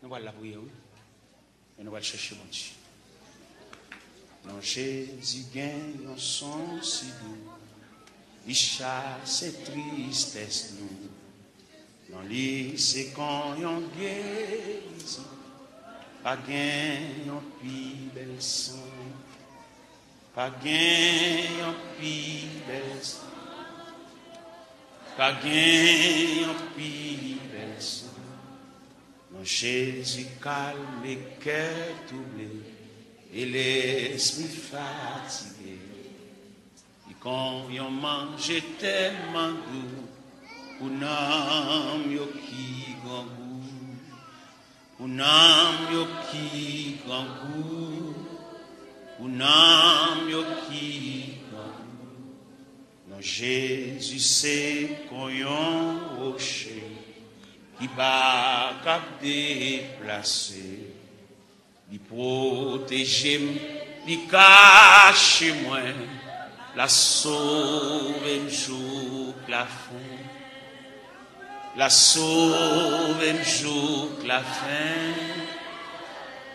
Nous allons la prière, oui. Et nous allons chercher mon Dieu. Non, Jésus gagne un son si doux. Il chasse tristesse nous. Dans les c'est quand on guérit. Pas gagne un plus bel son. Pas gagne un plus bel son. Pas gagne un plus bel son. Non, Jésus calme les cœurs troublés et l'esprit fatigué. Et quand on mange tellement doux, pour n'am yo qui grand goût, pour n'am yo qui grand goût, pour n'am yo qui grand goût. Non, Jésus c'est qu'on yon rocher qui va cap déplacer, il protège, il cache moi, la sauve un jour la fin, la sauve un jour la fin,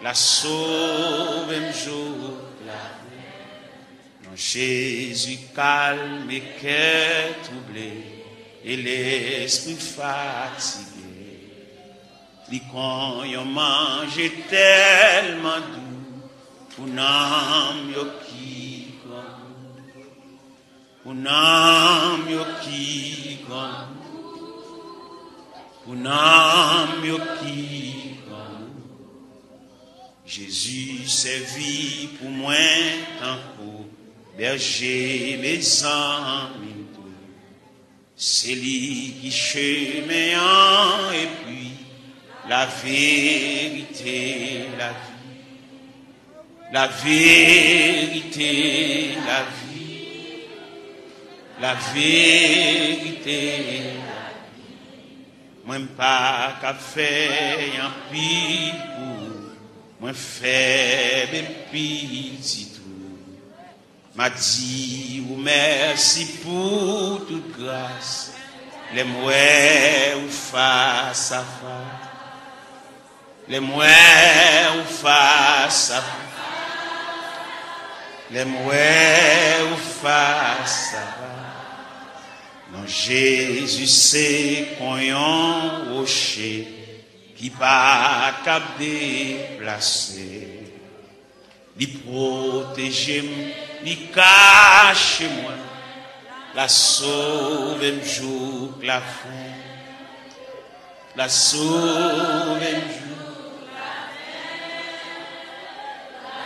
la sauve un jour la fin. Non, Jésus calme les cœurs troublés et l'esprit fatigué. Quand on mange tellement doux, pour n'am yo qui grand, pour n'am yo qui grand, pour n'am yo qui grand. Jésus servit pour moi tant pour berger mes amis. C'est lui qui chemin et puis la vérité, la vie, la vérité, la vie, la vérité, la vie. Moi pas qu'à faire un pis pour, moi faible petit tout. M'a dit ou merci pour toute grâce, les mouets ou face à face. Les mouets ou face à les mouets ou face à non, Jésus c'est qu'on yon rocher qui pas cap déplacer, il protège, il cache moi, la sauve un jour la fin, la sauve un jour.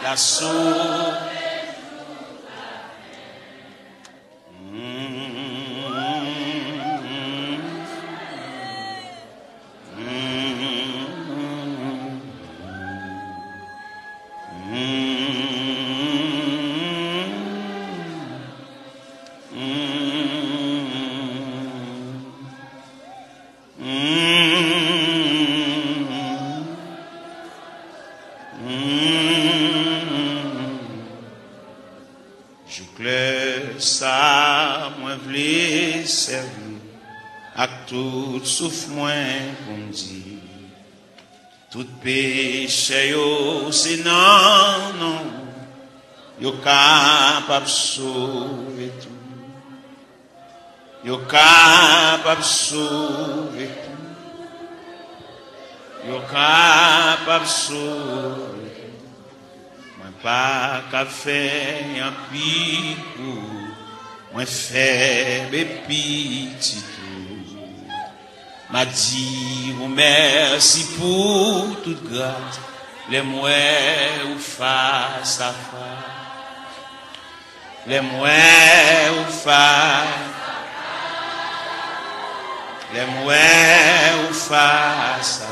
La sauve. Tout souffle moins pour me dire, tout péché yo c'est non, non, yo capable sauver tout, yo capable sauver tout, yo capable sauver tout. Moi pas qu'à faire un picou, moi faible petit. M'a dit ou merci pour toute grâce, les mouets ou face à face, les mouets ou face, les mouets ou face à face.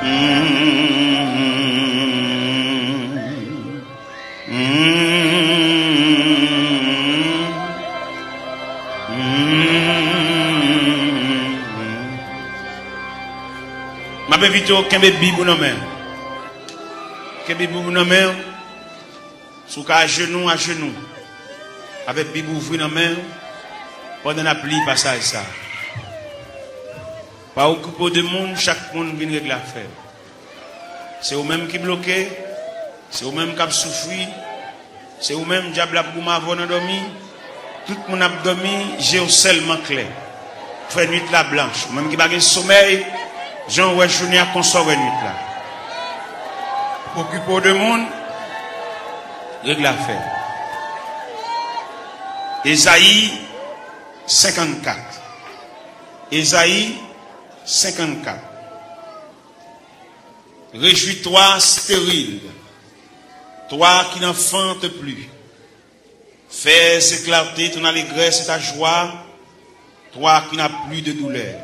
Ma bevito kembe bibou nan men. Kembe bibou nan men. Sou ka à genoux. Avec bibou ouvri nan men. Pendant la pluie passage ça. Pas occupé de monde, chaque monde vient régler l'affaire. C'est eux même qui bloqué, c'est eux même qui souffri, c'est eux même diable a pour m'avoir dormi. Tout le monde a dormi, j'ai seulement clair. Fait nuit la blanche, même qui pas de sommeil, Jean ouais journée à consommer nuit là. Occupé de monde, règle l'affaire. Ésaïe 54. Ésaïe 54. Réjouis-toi stérile, toi qui n'enfantes plus. Fais éclater ton allégresse et ta joie, toi qui n'as plus de douleur.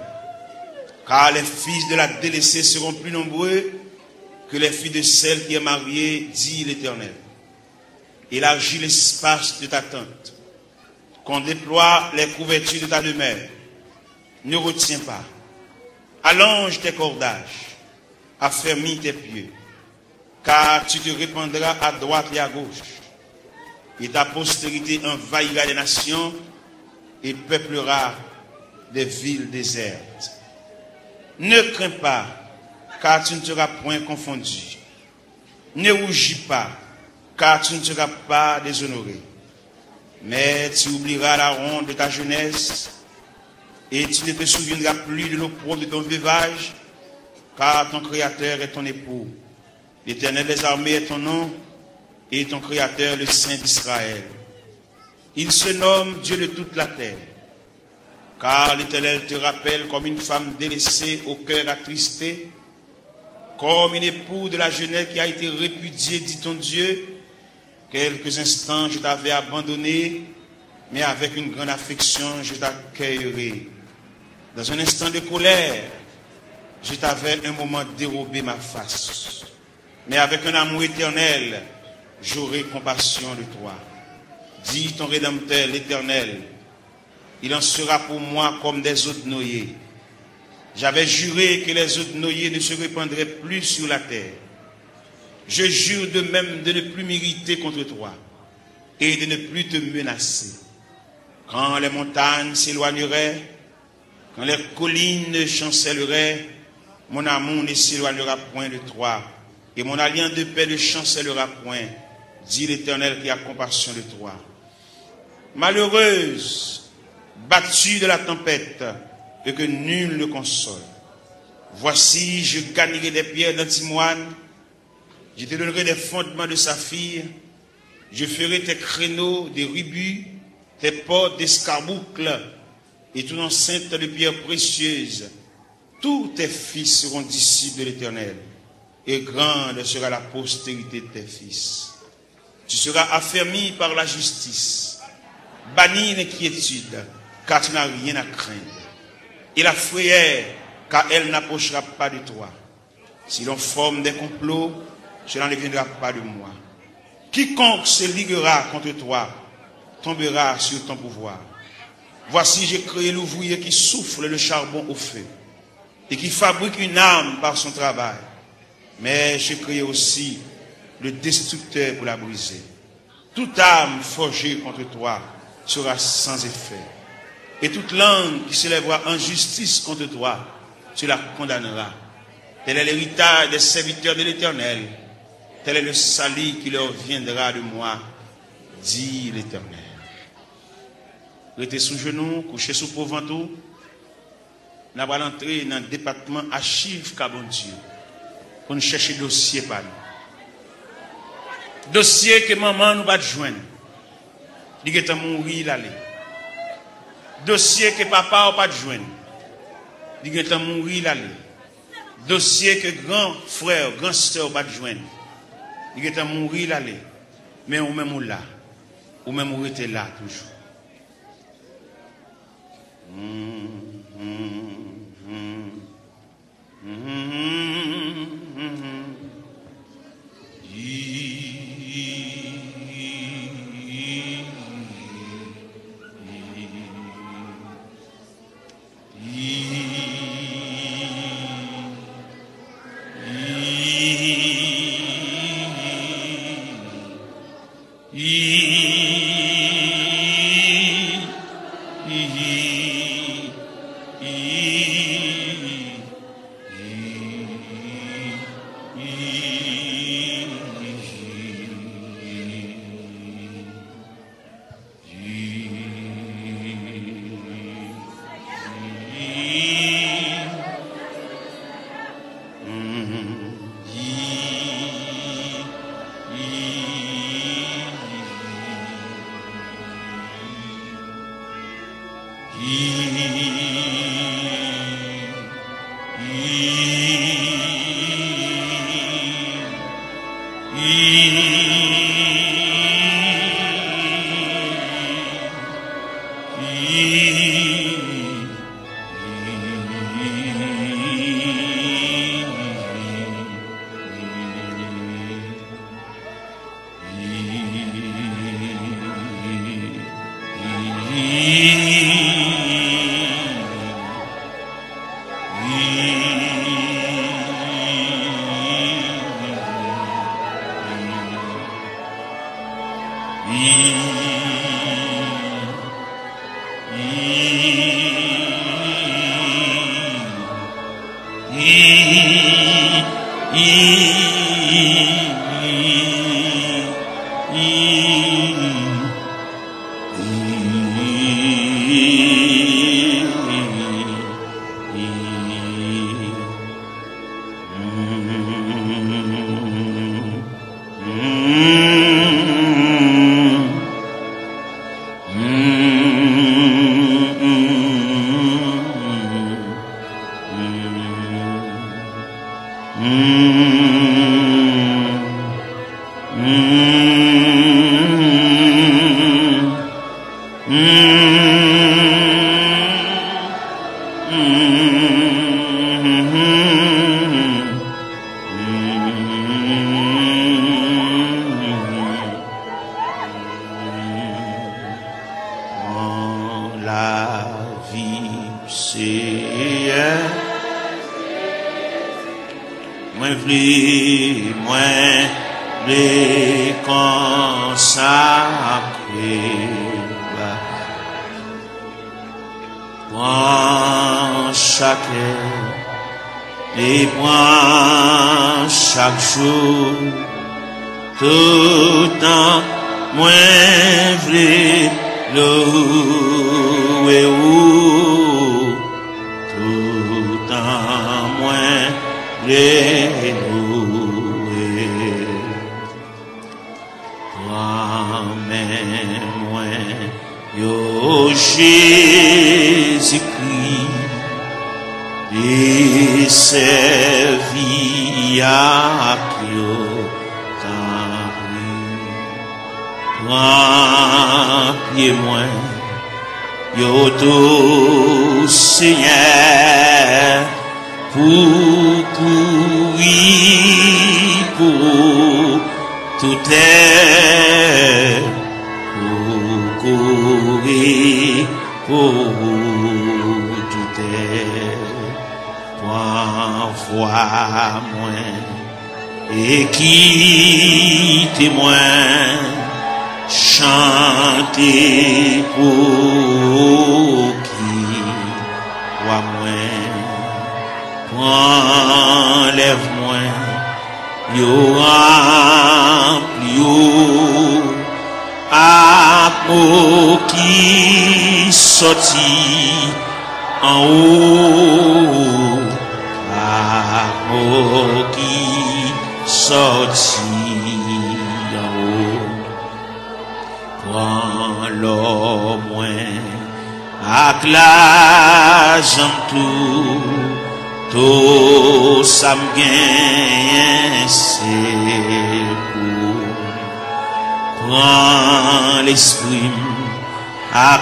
Car les fils de la délaissée seront plus nombreux que les filles de celle qui est mariée, dit l'Éternel. Élargis l'espace de ta tente, qu'on déploie les couvertures de ta demeure. Ne retiens pas. Allonge tes cordages, affermis tes pieds, car tu te répandras à droite et à gauche, et ta postérité envahira les nations et peuplera des villes désertes. Ne crains pas, car tu ne seras point confondu. Ne rougis pas, car tu ne seras pas déshonoré. Mais tu oublieras la ronde de ta jeunesse, et tu ne te souviendras plus de l'opprobre de ton veuvage, car ton Créateur est ton époux. L'Éternel des armées est ton nom, et ton Créateur le Saint d'Israël. Il se nomme Dieu de toute la terre, car l'Éternel te rappelle comme une femme délaissée au cœur attristé, comme une épouse de la jeunesse qui a été répudiée, dit ton Dieu. Quelques instants je t'avais abandonné, mais avec une grande affection je t'accueillerai. Dans un instant de colère, je t'avais un moment dérobé ma face. Mais avec un amour éternel, j'aurai compassion de toi. Dis ton Rédempteur, l'Éternel, il en sera pour moi comme des eaux de noyer. J'avais juré que les eaux de noyer ne se répandraient plus sur la terre. Je jure de même de ne plus m'irriter contre toi et de ne plus te menacer. Quand les montagnes s'éloigneraient, quand les collines chancelleraient, mon amour ne s'éloignera point de toi, et mon alliance de paix ne chancellera point, dit l'Éternel qui a compassion de toi. Malheureuse, battue de la tempête, et que nul ne console. Voici, je gagnerai des pierres d'antimoine, je te donnerai des fondements de saphir, je ferai tes créneaux des rubis, tes portes d'escarboucles, et ton enceinte de pierres précieuses. Tous tes fils seront disciples de l'Éternel, et grande sera la postérité de tes fils. Tu seras affermi par la justice, banni l'inquiétude, car tu n'as rien à craindre, et la frayeur, car elle n'approchera pas de toi. Si l'on forme des complots, cela ne viendra pas de moi. Quiconque se liguera contre toi tombera sur ton pouvoir. Voici, j'ai créé l'ouvrier qui souffle le charbon au feu et qui fabrique une arme par son travail. Mais j'ai créé aussi le destructeur pour la briser. Toute arme forgée contre toi sera sans effet. Et toute langue qui s'élèvera en justice contre toi, tu la condamneras. Tel est l'héritage des serviteurs de l'Éternel. Tel est le salut qui leur viendra de moi, dit l'Éternel. Restez sous genoux, couchez sous pauvre-ventou. Nous allons entrer dans le département archives Cabon Dieu pour nous chercher dossier par nous. Dossier que maman nous va joindre. Il est mourir l'aller. Dossier que papa va pas joindre. Il est mourir l'aller. Dossier que grand frère, grand sœur va joindre. Il est mourir l'aller. Mais ou même là. Ou même ou était là toujours.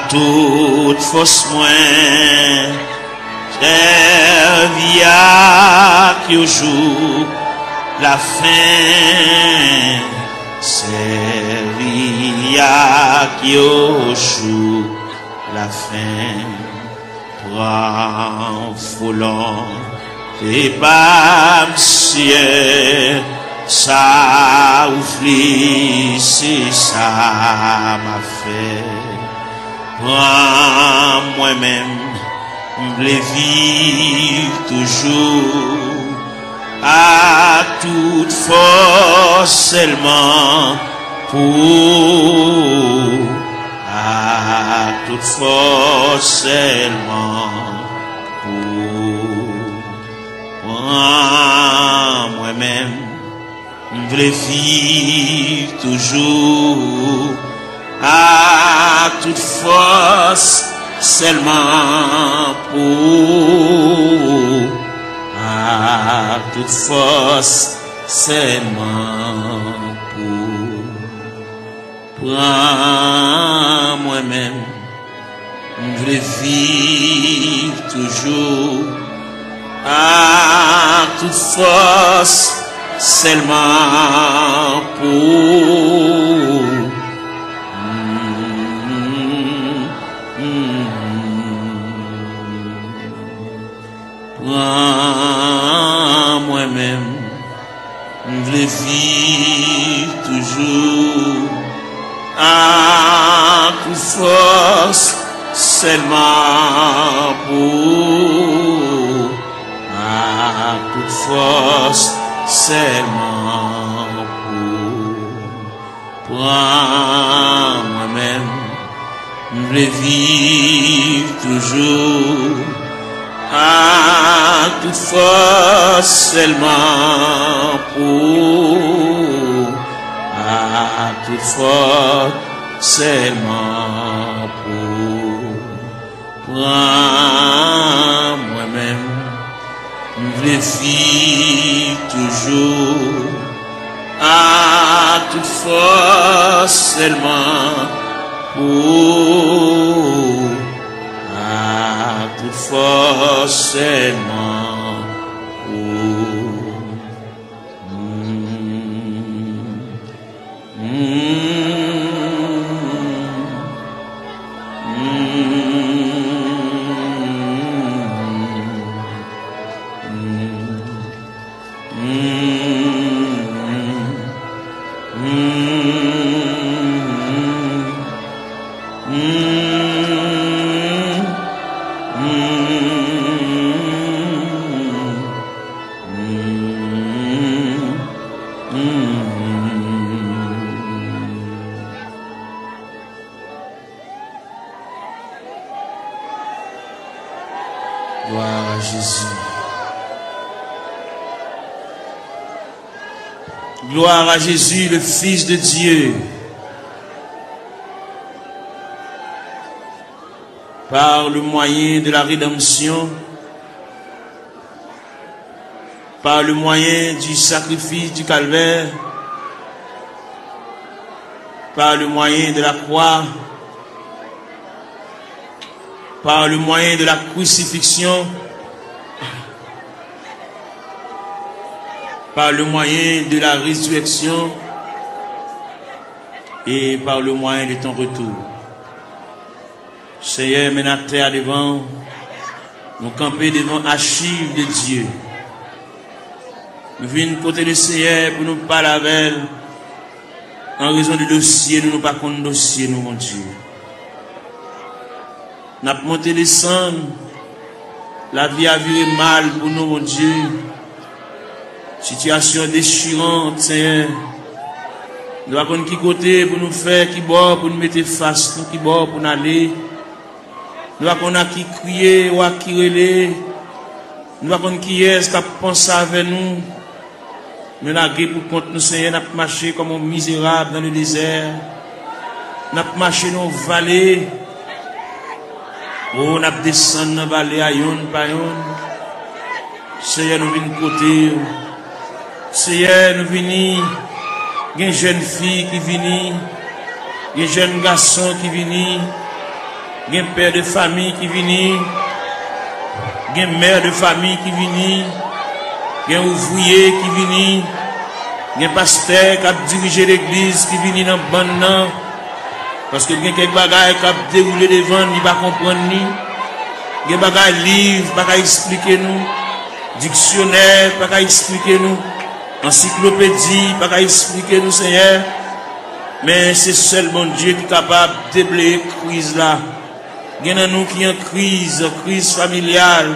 Toute force moins servia qui au jour la fin servia qui au jour la fin toi volant et pas monsieur ça ouvrit c'est ça m'a fait moi-même, je vivre toujours à toute force seulement pour à toute force seulement pour moi-même, je veux vivre toujours à toute force, seulement pour, à toute force, seulement pour. Prends moi-même, je veux vivre toujours à toute force, seulement pour. Prends moi-même, je veux vivre toujours à toute force, seulement pour, à toute force, seulement pour. Prends moi-même, je veux vivre toujours à toute force, seulement pour, à toute force, seulement pour. Prends moi-même, je veux vivre toujours à toute force, seulement pour, à toute force, seulement pour. Gloire à Jésus. Gloire à Jésus, le Fils de Dieu. Par le moyen de la rédemption, par le moyen du sacrifice du calvaire, par le moyen de la croix, par le moyen de la crucifixion, par le moyen de la résurrection et par le moyen de ton retour. Seigneur, mets la terre devant, nous camper devant archives de Dieu. Nous venons côté le Seigneur pour nous parler avec elle. En raison du dossier, nous ne pas contre dossier, nous, mon Dieu. Nous avons monté les cendres. La vie a viré mal pour nous, mon Dieu. Situation déchirante, Seigneur. Nous avons qui côté pour nous faire, qui bord pour nous mettre face, nous qui bord pour nous aller. Nous avons qui crier ou qui relais. Nous avons qui est-ce qui a pensé avec nous. Nous avons pour compte nous, Seigneur, nous avons marché comme un misérable dans le désert. Nous avons marché dans la vallée. Oh, nous avons descendu dans la vallée à yon par yon. Seigneur, nous venons côté. Seigneur, nous venons. Il y a une jeune fille qui vient. Il y a un jeune garçon qui vient. Il y a un père de famille qui vient. Il y a une mère de famille qui vient. Il y a un ouvrier qui vient. Il y a un pasteur qui a dirigé l'église qui vient dans le banc. Parce que il y a quelques bagages qui a déroulé devant, il ne va pas comprendre. Il y a des bagages livres, qui va expliquer nous. Dictionnaire, qui va expliquer nous. Encyclopédie, qui va expliquer nous, Seigneur. Mais c'est seul bon Dieu qui est capable de déblayer la crise là. Il y en a nous qui ont crise familiale,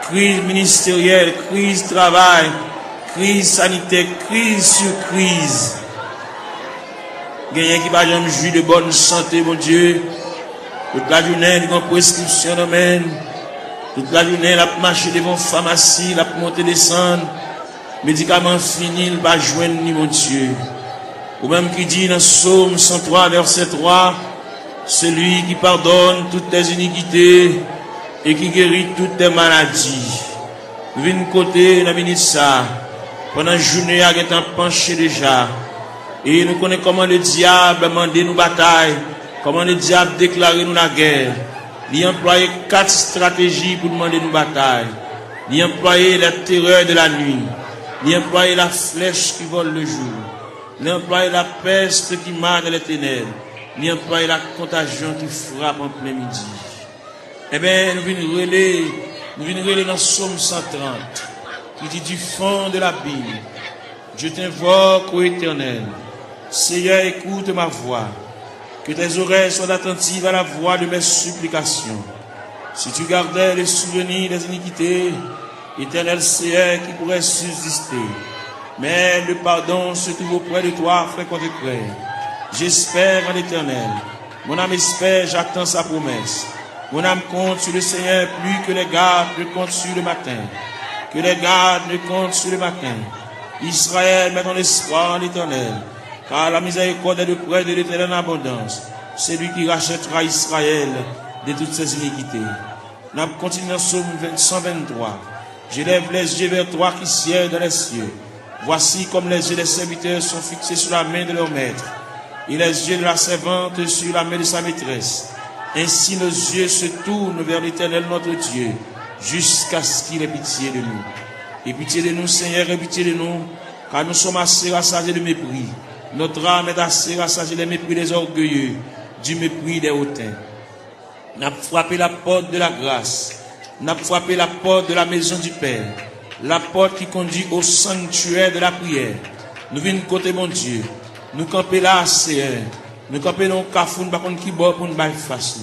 crise ministérielle, crise travail, crise sanitaire, crise sur crise. Il y a qui va jamais jouir de bonne santé, mon Dieu. Toute la journée, il y a une prescription d'amène. Toute la journée, il a marché devant la pharmacie, il a monté descendre. médicament fini, il va joindre ni mon Dieu. Ou même qui dit dans Psaume 103, verset 3, celui qui pardonne toutes tes iniquités et qui guérit toutes tes maladies. Nous venons côté, dans minute ça, pendant la journée, à temps penché déjà. Et nous connaissons comment le diable a demandé nous bataille, comment le diable déclaré nous la guerre. Il a employé 4 stratégies pour demander nous bataille. Il a employé la terreur de la nuit. Il a employé la flèche qui vole le jour. Il a employé la peste qui marche dans les ténèbres. Il a employé la contagion qui frappe en plein midi. Eh bien, nous venons relayer dans Psaume 130, qui dit du fond de la Bible, je t'invoque, ô Éternel. Seigneur, écoute ma voix. Que tes oreilles soient attentives à la voix de mes supplications. Si tu gardais les souvenirs des iniquités, Éternel Seigneur, qui pourrait subsister. Mais le pardon se trouve auprès de toi, frère contre-frère. J'espère en l'Éternel. Mon âme espère, j'attends sa promesse. Mon âme compte sur le Seigneur plus que les gardes ne comptent sur le matin. Que les gardes ne comptent sur le matin. Israël, met ton espoir en l'Éternel. Car la miséricorde est de près de l'Éternel en abondance. C'est lui qui rachètera Israël de toutes ses iniquités. Nous continuons Psaume 123. J'élève les yeux vers toi qui sièges dans les cieux. Voici comme les yeux des serviteurs sont fixés sur la main de leur maître, et les yeux de la servante sur la main de sa maîtresse. Ainsi nos yeux se tournent vers l'Éternel notre Dieu, jusqu'à ce qu'il ait pitié de nous. Et pitié de nous, Seigneur, et pitié de nous, car nous sommes assez rassasiés de mépris. Notre âme est assez rassasiée des mépris des orgueilleux, du mépris des hautains. N'a frappé la porte de la grâce, n'a frappé la porte de la maison du Père, la porte qui conduit au sanctuaire de la prière. Nous venons côté mon Dieu, nous camper là, Seigneur. Nous camper dans le cafou, nous ne savons pas qui bord pour nous faire face.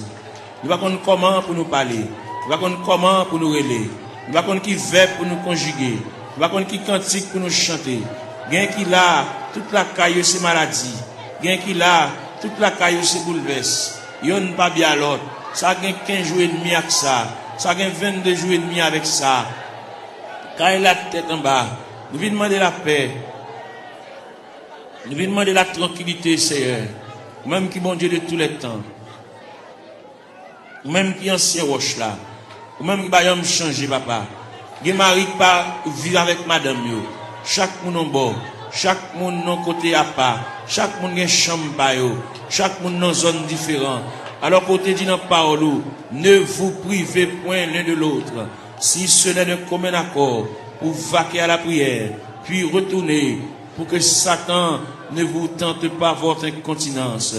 Nous ne savons pas comment pour nous parler. Nous ne savons pas comment pour nous relayer. Nous ne savons pas qui verbe pour nous conjuguer. Nous ne savons pas qui cantique pour nous chanter. Gain qui là, toute la caille c'est maladie. Gain qui là, toute la caille c'est bouleverse. Yon pas bien l'autre. Ça gagne 15 jours et demi avec ça. Ça gagne 22 jours et demi avec ça. Quand il a la tête en bas, nous venons demander la paix. Nous venons demander la tranquillité, Seigneur. Même qui bon Dieu de tous les temps. Même qui ancien roche là. Ou même qui va me changer, papa. Qui mari pas vivre avec madame yo. Chaque monde en bord. Chaque monde non côté à part. Chaque monde a une chambre pa yo. Chaque monde dans zone différente. Alors côté dit dans parole, ne vous privez point l'un de l'autre. Si ce n'est d'un commun accord, pour vaquer à la prière, puis retourner, pour que Satan ne vous tente pas votre incontinence.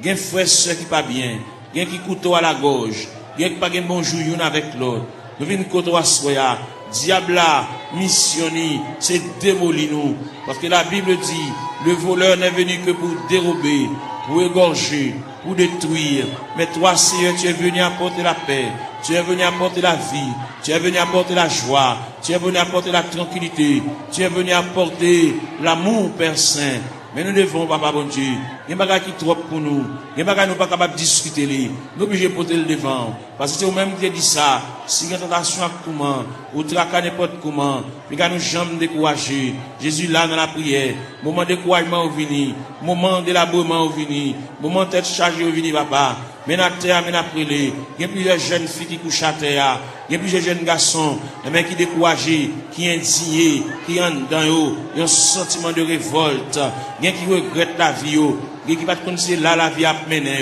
Gen frère soeur qui pas bien, gen qui couteau à la gorge, gen qui pas gen bonjour yon avec l'autre. Nous venons couteau à soya, diable là, missionné, c'est démolir nous. Parce que la Bible dit, le voleur n'est venu que pour dérober, pour égorger, pour détruire. Mais toi, Seigneur, tu es venu apporter la paix. Tu es venu apporter la vie. Tu es venu apporter la joie. Tu es venu apporter la tranquillité. Tu es venu apporter l'amour, Père Saint. Mais nous devons, papa bon Dieu, il y a des choses qui trop pour nous. Il y a des choses qui nous pas capables de discuter. Nous obligés de porter le devant. Parce que c'est vous-même qui dit ça. Si il y a une tentation à comment, ou traquer n'importe comment, puis nous jamais décourager. Jésus là dans la prière. Moment de découragement au vini. Moment d'élaboration au vini. Moment de tête chargée au vini, papa. Mais à terre, mais après les. Il y a plusieurs jeunes filles qui couchent à terre. Il y a plusieurs jeunes garçons, qui découragés, qui indignés, qui ont dans eux, un sentiment de révolte. Il y a qui regrettent la vie. Il y a qui ne connaissent pas là la vie à mener.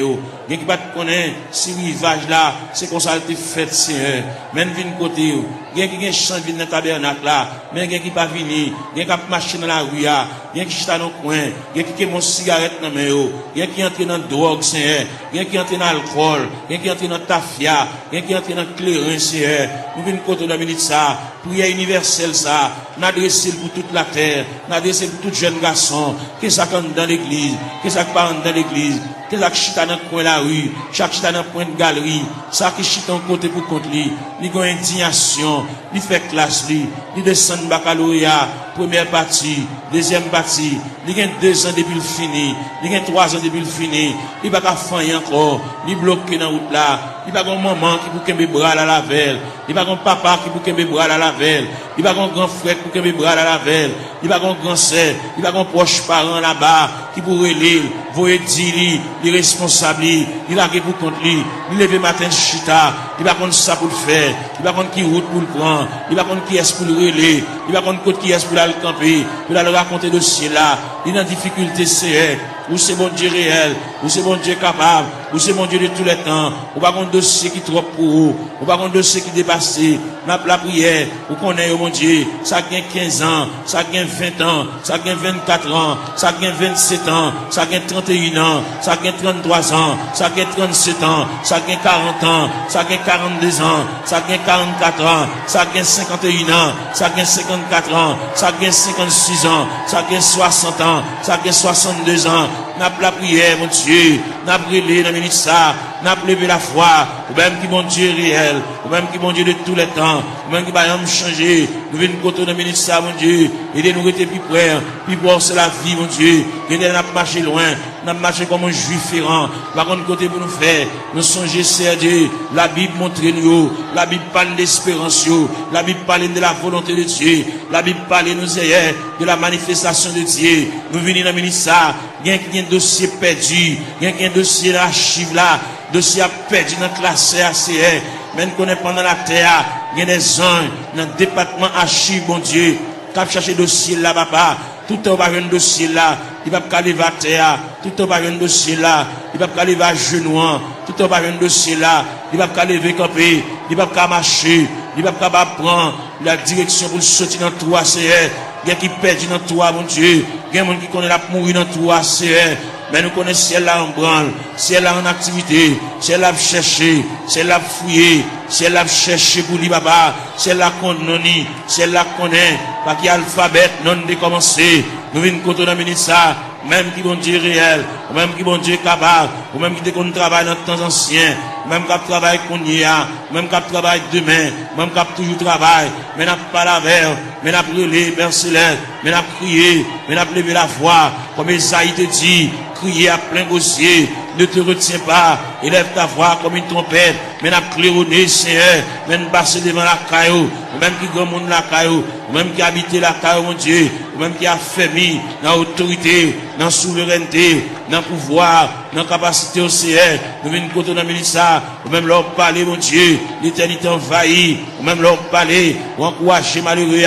Il y a qui ne connaissent pas si rivage là, c'est comme ça a été fait, Seigneur. Même vin côté. Il y a qui chante dans le tabernacle là, mais il y a qui pas venir. Il y a qui marcher dans la rue. Il y a qui chita dans le coin. Il y a qui mon cigarette dans mes mains. Il y a qui entre dans la drogue, Seigneur. Il y a qui entre dans l'alcool. Il y a qui entre dans tafia. Il y a qui entre dans le clairin, Seigneur. Nous venons côté de la minute ça. Prière universelle ça. N'adresser pour toute la terre. N'adresser pour tout jeune garçon. Qu'est-ce qu'on dans l'église? Qu'est-ce qu'on parle dans l'église? que ça qui chita dans le coin de la rue, chaque chita dans le coin de galerie, ça qui chita en côté pour contre lui, il a une indignation, il fait classe lui, il descend de baccalauréat, première partie, deuxième partie, il a 2 ans depuis le fini, il a 3 ans depuis le fini, il va pas faire encore, il bloqué dans la route là, il va pas un maman qui pour qu'un bras à la velle, il va pas un papa qui pour qu'un bras à la velle, il va pas un grand frère pour qu'un bras à la velle, il va pas un grand sœur, il va pas un proche parent là-bas qui pourrait lire, voyer dire il est responsable, il a pour contre lui, il lève matin chita, il va contre ça pour le faire, il va contre qui route pour le prendre, il va contre qui est pour le relayer, il va contre qui est pour le camper, pour aller raconter dossier là, il est en difficulté c'est ou c'est bon Dieu réel, ou c'est bon Dieu capable, ou c'est bon Dieu de tous les temps, ou pas un dossier qui est trop pour vous, ou pas un dossier qui est dépassé, n'a la prière, ou connaît mon Dieu, ça gagne 15 ans, ça gagne 20 ans, ça gagne 24 ans, ça gagne 27 ans, ça gagne 31 ans, ça gagne 33 ans, ça gagne 37 ans, ça gagne 40 ans, ça gagne 42 ans, ça gagne 44 ans, ça gagne 51 ans, ça gagne 54 ans, ça gagne 56 ans, ça gagne 60 ans, ça gagne 62 ans, n'a la prière, mon Dieu, n'a brûlé dans le ministère, n'a levé la foi, ou même qui mon Dieu réel, ou même qui mon Dieu de tous les temps, ou même qui va changer, nous venons côté dans le ministère, mon Dieu, et nous rester plus près, plus voir c'est la vie, mon Dieu, et nous marché loin, nous marché comme un juif errant, par contre côté pour nous faire, nous songer, c'est Dieu, la Bible montre nous, la Bible parle d'espérance, la Bible parle de la volonté de Dieu, la Bible parle nous ayons de la manifestation de Dieu, nous venons dans le ministère, il y a un dossier perdu, il y a un dossier d'archive là, dossier perdu dans la classe ACR, même qu'on est pendant la terre, il y a des anges dans le département archive, bon Dieu, qui a cherché dossier là, papa, tout en bas un dossier là, il va pas aller à terre, tout en bas un dossier là, il va pas aller à genoux, tout en bas un dossier là, il va pas lever camper, il va pas marcher, il va pas prendre la direction pour sortir dans 3 CR, il y a qui perdent dans 3, mon Dieu, il y a des gens qui connaissent la mourir dans 3 CR. Mais nous connaissons ciel là en branle, ciel là en activité, ciel là chercher, ciel là fouiller, ciel là chercher pour lui papa, ciel là connaît, ciel là connaît, pas qu'il y a alphabet non décommencé. Nous venons contre la ministère, même qui bon Dieu réel, ou même qui bon Dieu capable, ou même qui déconne travail dans le temps ancien, même qui travaille qu'on y a, même qui travaille demain, même qui toujours travail, mais n'a pas la verre, mais n'a brûlé, Père Céleste, mais n'a prié, mais n'a levé la voix, comme Esaïe te dit, crier à plein gosier, ne te retiens pas, élève ta voix comme une trompette, mais n'a claironné, Seigneur, mais n'a passé devant la caillou, ou même qui grand monde la caillou, ou même qui habite la caillou, mon Dieu, ou même qui a fermé dans l'autorité, dans la souveraineté, dans le pouvoir, dans la capacité au Seigneur, nous venons côté dans le ministère, ou même leur parler, mon Dieu, l'éternité envahie, ou même leur parler, ou encourager malheureux,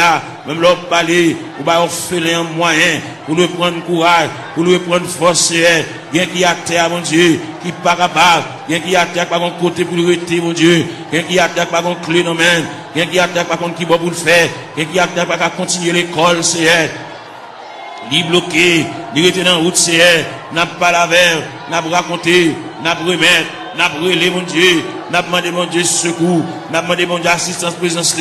même leur parler, ou bien faire un moyen, pour nous prendre courage, pour nous prendre force, bien qui a terre, mon Dieu, qui pas capable, bien qui a terre par un côté pour le rester, mon Dieu, bien qui a terre par un clé dans main, bien qui a terre par un qui va pour le faire, bien qui a terre par continuer l'école, c'est li bloqué, li rester dans la route, c'est n'a pas la verre, n'a pas raconté, n'a pas remettre, n'a pas relé, mon Dieu, n'a pas demandé, mon Dieu, secours, n'a pas demandé, mon Dieu, assistance, présence,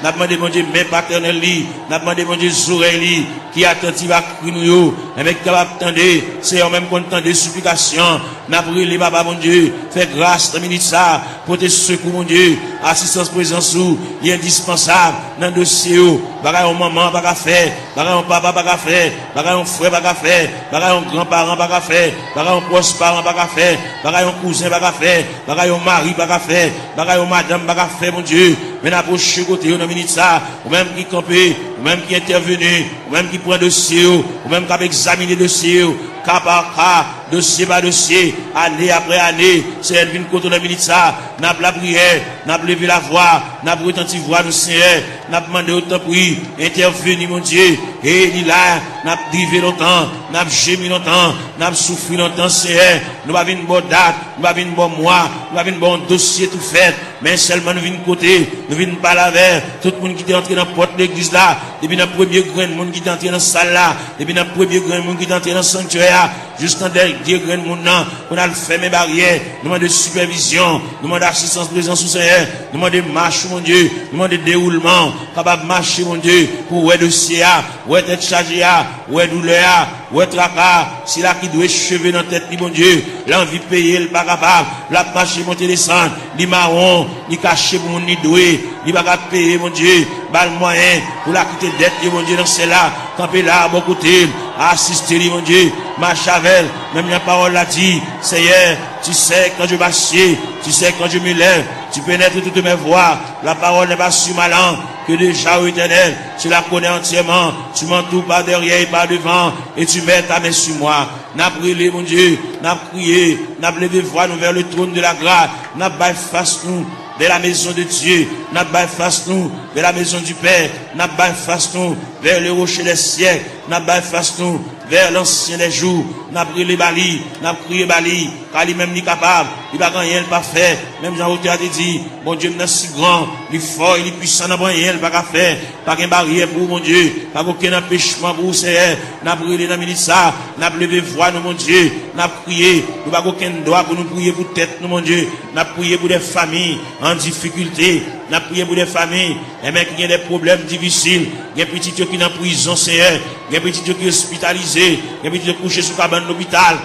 n'a pas demandé, mon Dieu, main paternelle, n'a pas demandé, mon Dieu, oreilles, qui attentive à nous, avec capable attendre, c'est en même content des supplications, n'a pas relé, papa, mon Dieu, fais grâce, dans minute ça, pour tes secours, mon Dieu, assistance, présence, il est indispensable, dans le dossier, bagaille, maman, pas qu'à faire, bagaille, papa, pas qu'à faire, bagaille, frère, pas qu'à faire, bagaille, grand-parent, pas qu'à faire, bagaille, proche parent, pas qu'à faire, bagaille, cousin, pas qu'à faire, bagaille, mari, pas qu'à faire, bagaille, madame, pas qu'à faire, mon Dieu, mais n'approche côté, dans minute ça, ou même qui campé, ou même qui intervenu, ou même qui prend dossier, ou même qui a examiné dossier, cas par cas, dossier par dossier, année après année, c'est elle vient côté dans minute ça, n'a pas la prière, n'a pas levé la voix, n'a pas retenti voix nous Seigneur, n'a pas demandé autant prix, intervenu mon Dieu, et il là, n'a pas drivé longtemps, n'a pas gémi longtemps, n'a pas souffert longtemps Seigneur, nous pas une bonne date, nous pas une bonne mois, nous pas une bon dossier tout fait, mais seulement nous venons côté, nous venons pas la vers, tout le monde qui est entré dans la porte de l'église là, depuis le premier grand monde qui est entré dans la salle là, depuis le premier grand monde qui est entré dans le sanctuaire, juste dans des graines de monde, on a le fait mes barrières, nous demandons de supervision, nous demandons d'assistance présence au Seigneur, nous demandons de marche, mon Dieu, nous demandons de déroulement, capable de marcher, mon Dieu, pour ouais dossier, ouais tête chargée, ouais douleur, ouais tracas, si là qui doit cheveux dans la tête, mon Dieu, l'envie de payer, le pas capable, la marche, monter, descendre, ni marron, ni caché pour mon ni doué, ni pas capable payer, mon Dieu, bal moyen, pour la quitter dette, mon Dieu, dans celle-là, camper là, à bon côté, assister, mon Dieu, marche avec, même la parole l'a dit, Seigneur, tu sais quand je m'assieds, tu sais quand je me lève, tu pénètres toutes mes voies, la parole n'est pas sur ma langue, que déjà au éternel, tu la connais entièrement, tu m'entoures par derrière et par devant, et tu mets ta main sur moi. N'a brûlé, mon Dieu, n'a prié, n'a levé voix nous vers le trône de la grâce, n'a baillé face nous vers la maison de Dieu, n'a baillé face nous vers la maison du Père, n'a baillé face nous vers le rocher des siècles, n'a baillé face nous vers l'ancien des jours, n'a brûlé Bali, n'a crié Bali, car lui-même n'est capable, il va rien pas faire, même Jean-Auteur a dit, mon Dieu, il est si grand, il est fort, il est puissant, n'a rien pas faire, pas qu'une barrière pour mon Dieu, pas aucun empêchement pour Seigneur, n'a brûlé dans le ça, n'a levé voix, nous, mon Dieu, n'a prié, nous pas aucun droit pour nous prier pour tête, nous, mon Dieu, n'a prié pour des familles en difficulté, n'a prié pour des familles, et même qui ont des problèmes difficiles, il y a des petits qui sont en prison, Seigneur, il y a des petits qui sont hospitalisés, il y a des petits qui sont couchés sur cabane d'hôpital,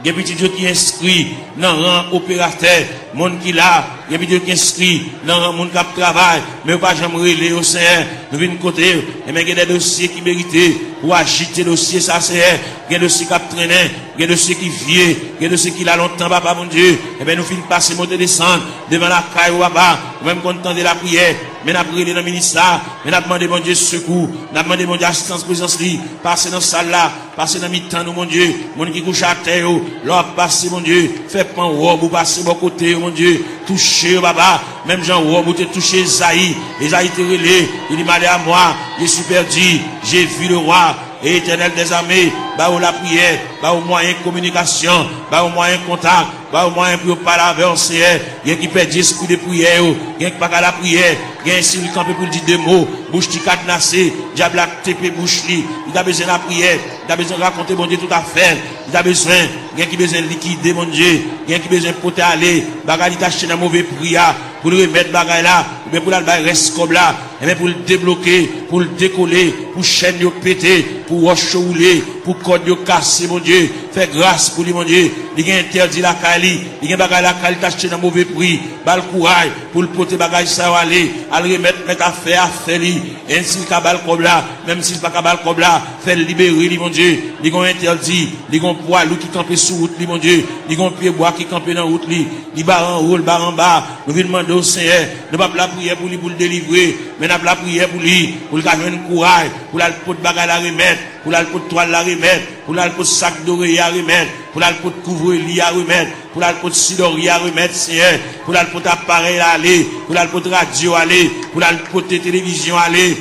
il y a des petits qui sont inscrits dans le rang opérateur, monde qui là, il y a des petits qui sont inscrits dans le monde qui travaille, mais pas jamais relais au Seigneur, nous venons côté, et même il y a des dossiers qui méritent pour agiter le dossier, ça c'est, il y a des dossiers qui traînent, il y a des dossiers qui viennent, il y a des dossiers qui là longtemps, papa mon Dieu, et bien nous finissons passer, monter, descendre, devant la caille ou papa, même content de la prière, mais nous avons prié dans le ministère, mais nous avons demandé mon Dieu secours, nous avons demandé mon Dieu assistance, présence, passer dans la salle là, passer dans le mi-temps, nous, mon Dieu, mon qui couche à terre, l'or passer, mon Dieu, fait pan robe ou passer bon côté, mon Dieu, toucher, papa, même Jean robe ou te toucher Esaïe te relé, il dit, malé à moi, j'ai super dit, j'ai vu le roi, et éternel des armées, bah où la prière, bah au moyen de communication, bah au moyen de contact, bah au moyen pour parler avec le Seigneur, il y a qui perd l'esprit de prière, il y a qui pas qu'à la prière, il y a un s'il campé pour dire des mots, bouche qui cadenassé, diable a TP bouche li, il a besoin de la prière, il a besoin de raconter mon Dieu tout à fait, il a besoin, il y a qui besoin de liquider mon Dieu, il y a qui besoin de porter aller, bagarre il t'acheter dans mauvais prière, pour le remettre bagarre là, ou bien pour la reste comme là, et bien pour le débloquer, pour le décoller, pour chaîne yo péter, pour roche rouler, pour code yo casser mon Dieu, fais grâce pour lui mon Dieu, il y a interdit la Kali, il y a bagarre la Kali t'acheter dans mauvais prix, bal courage pour le porter bagarre ça aller, à le remettre mettre à faire lui, et s'il cabal comme là, même s'il pas cabal comme là, fait libérer lui mon Dieu, il y a interdit, il y a poids loup qui campe sur route lui mon Dieu, il y a pied bois qui campe dans route lui, il bar en haut, bar en bas, nous venons demander au Seigneur, ne pas la prière pour lui pour le délivrer, mais n'a pas la prière pour lui, pour le gagner un courage, pour la pot de bagarre la remettre, pour la pot de toile la remettre, pour la pot de sac d'oreiller à remettre, pour la pot de couvre-lit à remettre, pour la pot de sidori à remettre, Seigneur, pour la pot d'appareil à aller, pour la pot de radio à aller, pour la pot de télévision à aller,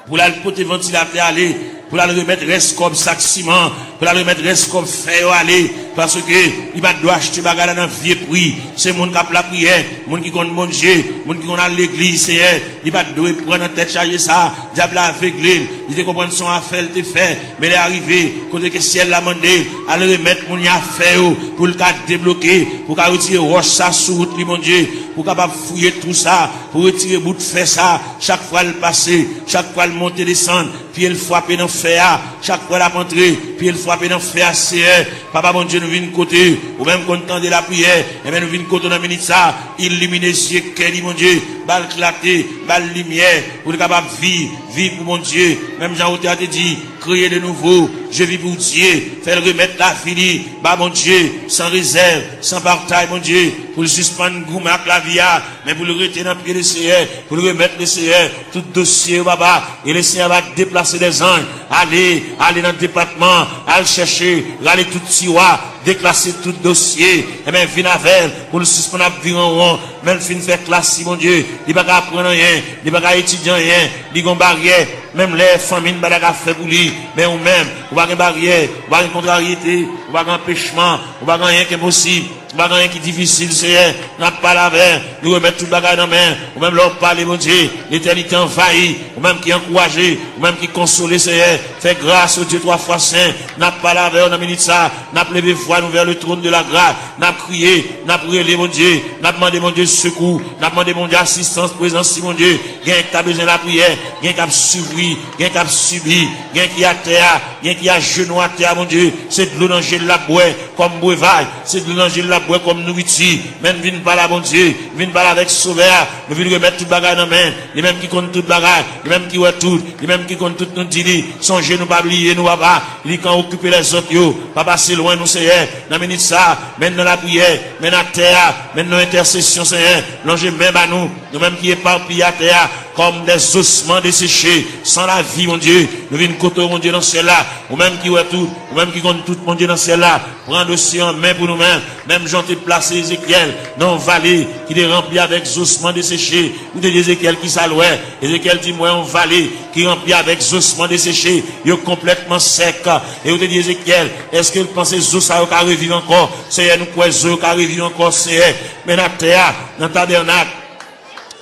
pour la pot de ventilateur à aller, pour la remettre reste comme sac ciment, pour la remettre reste comme fer à aller, parce que il va doit acheter bagarre dans vieux prix, c'est monde qui a la prière, monde qui compte manger, monde qui compte à l'église, Seigneur, il va doit prendre en tête charger ça, diable aveuglé, il te comprendre son affaire, il te fait, mais il est arrivé, côté que ciel l'a demandé, à le remettre mon affaire, pour le cas débloquer, pour qu'à retirer roche ça sur route, mon Dieu, pour capable fouiller tout ça, pour retirer bout de fer ça, chaque fois le passer, chaque fois le monter, descendre, puis il frapper dans fer, chaque fois la rentrer, puis il frapper dans fer, Seigneur, papa mon Dieu, nous venons côté, ou même content de la prière, et bien nous venons côté dans la minute ça, illuminer les yeux, mon Dieu, balle clarté, balle lumière, pour être capable de vivre pour mon Dieu, même Jean-Auteur a dit, créer de nouveau, je vis pour Dieu, faire remettre la fini, bah mon Dieu, sans réserve, sans partage, mon Dieu, pour le suspendre, gourmet avec la vie, mais pour le retenir dans le pied du Seigneur, pour le remettre le Seigneur, tout dossier, baba, et le Seigneur va déplacer des anges, aller dans le département, aller chercher, aller tout tiroir, déclasser tout dossier, et bien, venir avec, pour le suspendre à vivre en rond, même fin faire classe, mon Dieu, il va pas apprendre rien, il va pas étudier rien, il va barrière, même les familles, pas la fait pour lui, mais ou même, ou pas de barrière, ou pas de contrariété, ou pas d'empêchement, ou pas rien qui est possible. Pas rien qui est difficile, Seigneur. N'a pas la veille. Nous remettre tout le bagage dans la main. Ou même leur parler, mon Dieu. L'éternité envahie. Ou même qui encouragé. Ou même qui consolé, Seigneur. Fait grâce au Dieu 3 fois saint. N'a pas la veille, on a mis ça. N'a pas levé voix nous vers le trône de la grâce. N'a crié. N'a prié, mon Dieu. N'a demandé, mon Dieu, secours. N'a demandé, mon Dieu, assistance, présence, mon Dieu. Gain qui a besoin de la prière. Gain qui a suivi. Gain qui a subi. Gain qui a terre. Gain qui a genou à terre, mon Dieu. C'est de l'eau dans la boue. Comme breuvage. C'est de l'eau dans la bois comme nourriture, même viennent pas là, bon Dieu, viennent pas là avec sauveur, nous viennent remettre tout bagage dans la main, les mêmes qui comptent tout bagage, les mêmes qui voient tout, les mêmes qui comptent tout nous dit, songez nous pas oublier nous papa, il quand occuper les autres yo, pas passer loin nous Seigneur, dans minute ça, même dans la prière, même dans la terre, même dans l'intercession Seigneur, longez même à nous, nous mêmes qui éparpillés à terre, comme des ossements desséchés, sans la vie, mon Dieu, nous venons côté, mon Dieu, dans celle-là, ou même qui voient tout, ou même qui comptent tout, mon Dieu, dans celle-là, prendre aussi en main pour nous-mêmes, même Jean t'ai placé Ézéchiel dans une vallée qui est remplie avec ossements desséchés, ou de Ézéchiel qui s'allouait, Ézéchiel dit, moi, une vallée qui est remplie avec ossements desséchés, il est complètement sec, et vous te dit, Ézéchiel, est-ce que vous pensez que os ça va revivre encore, c'est nous quoi, os va revivre encore, c'est, mais dans la terre, dans le tabernacle,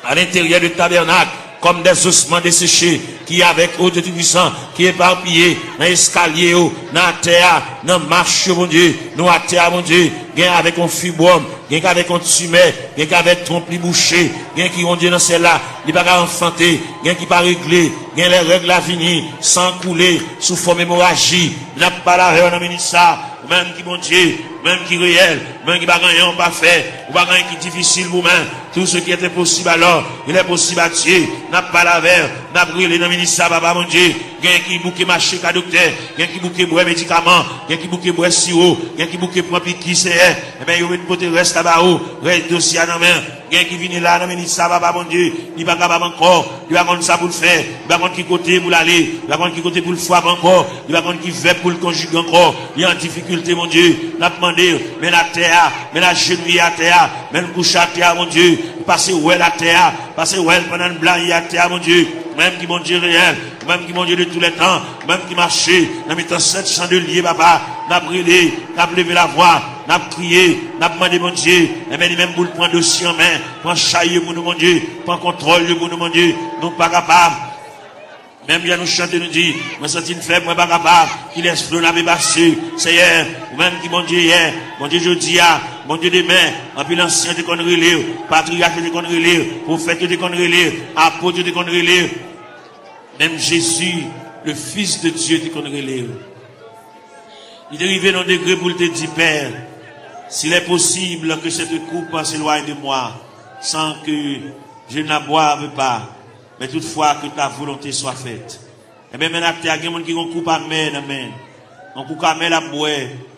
à l'intérieur du tabernacle, comme des ossements desséchés, qui avec eau de Tout-Puissant, qui est éparpillé dans l'escalier, dans la terre, dans la marche, mon Dieu, nous à terre, mon Dieu, gain avec un fibrome, gain avec un tumeur, gain avec trompe bouché, gain qui, mon Dieu, dans celle-là, il n'est pas enfanté, gain qui pas réglé, gain les règles à venir, sans couler, sous forme hémorragie, n'a pas la règle, on a ça, même qui, mon Dieu, même qui réel, même qui pas rien pas fait, ou pas rien qui est difficile pour moi, tout ce qui est impossible alors, il est possible à Dieu, n'a pas la verre, n'a brûlé dans le ministère, papa mon Dieu, gain qui bouquet marché qu'à docteur, gain qui bouquet boire médicaments, gain qui bouquet boire sirop, gain qui bouquet prend piqui c'est, eh ben, il va côté reste là-bas, reste dossier à la main, gain qui vient là dans le ministère, papa mon Dieu, il va capable encore, il va contre ça pour le faire, il va contre qui côté pour l'aller, il va contre qui côté pour le foie encore, il va contre qui fait pour le conjuguer encore, il y a en difficulté, mon Dieu, n'a demandé, mais la terre, mais la genouille à terre, mais le couche à terre, mon Dieu, passer où est la terre, passer où est pendant le blanc à terre, mon Dieu, même qui mon Dieu réel, même qui mon Dieu de tous les temps, même qui marchait, dans mes temps 7 chandeliers, papa, n'a brûlé, n'a levé la voix, n'a crié, n'a demandé mon Dieu, et même pour le prendre dossier en main, prendre chaille pour nous, mon Dieu, prendre contrôle pour nous, mon Dieu, nous pas capables. Même bien nous chanter, nous dit, moi senti une faible, moi pas capable, qui laisse flot n'a pas passé, Seigneur, ou même qui mon Dieu hier, mon Dieu jeudi, mon Dieu demain, en plus l'ancien de qu'on relire, patriarche de qu'on relire, prophète de qu'on relire, apôtre de qu'on relire, même Jésus, le Fils de Dieu de qu'on relire. Il est arrivé dans le degré pour te dire, Père, s'il est possible que cette coupe s'éloigne de moi, sans que je ne la boive pas, mais toutefois que ta volonté soit faite. Et bien maintenant, il y a des gens qui ont coupe à main, on coupe à main la boire,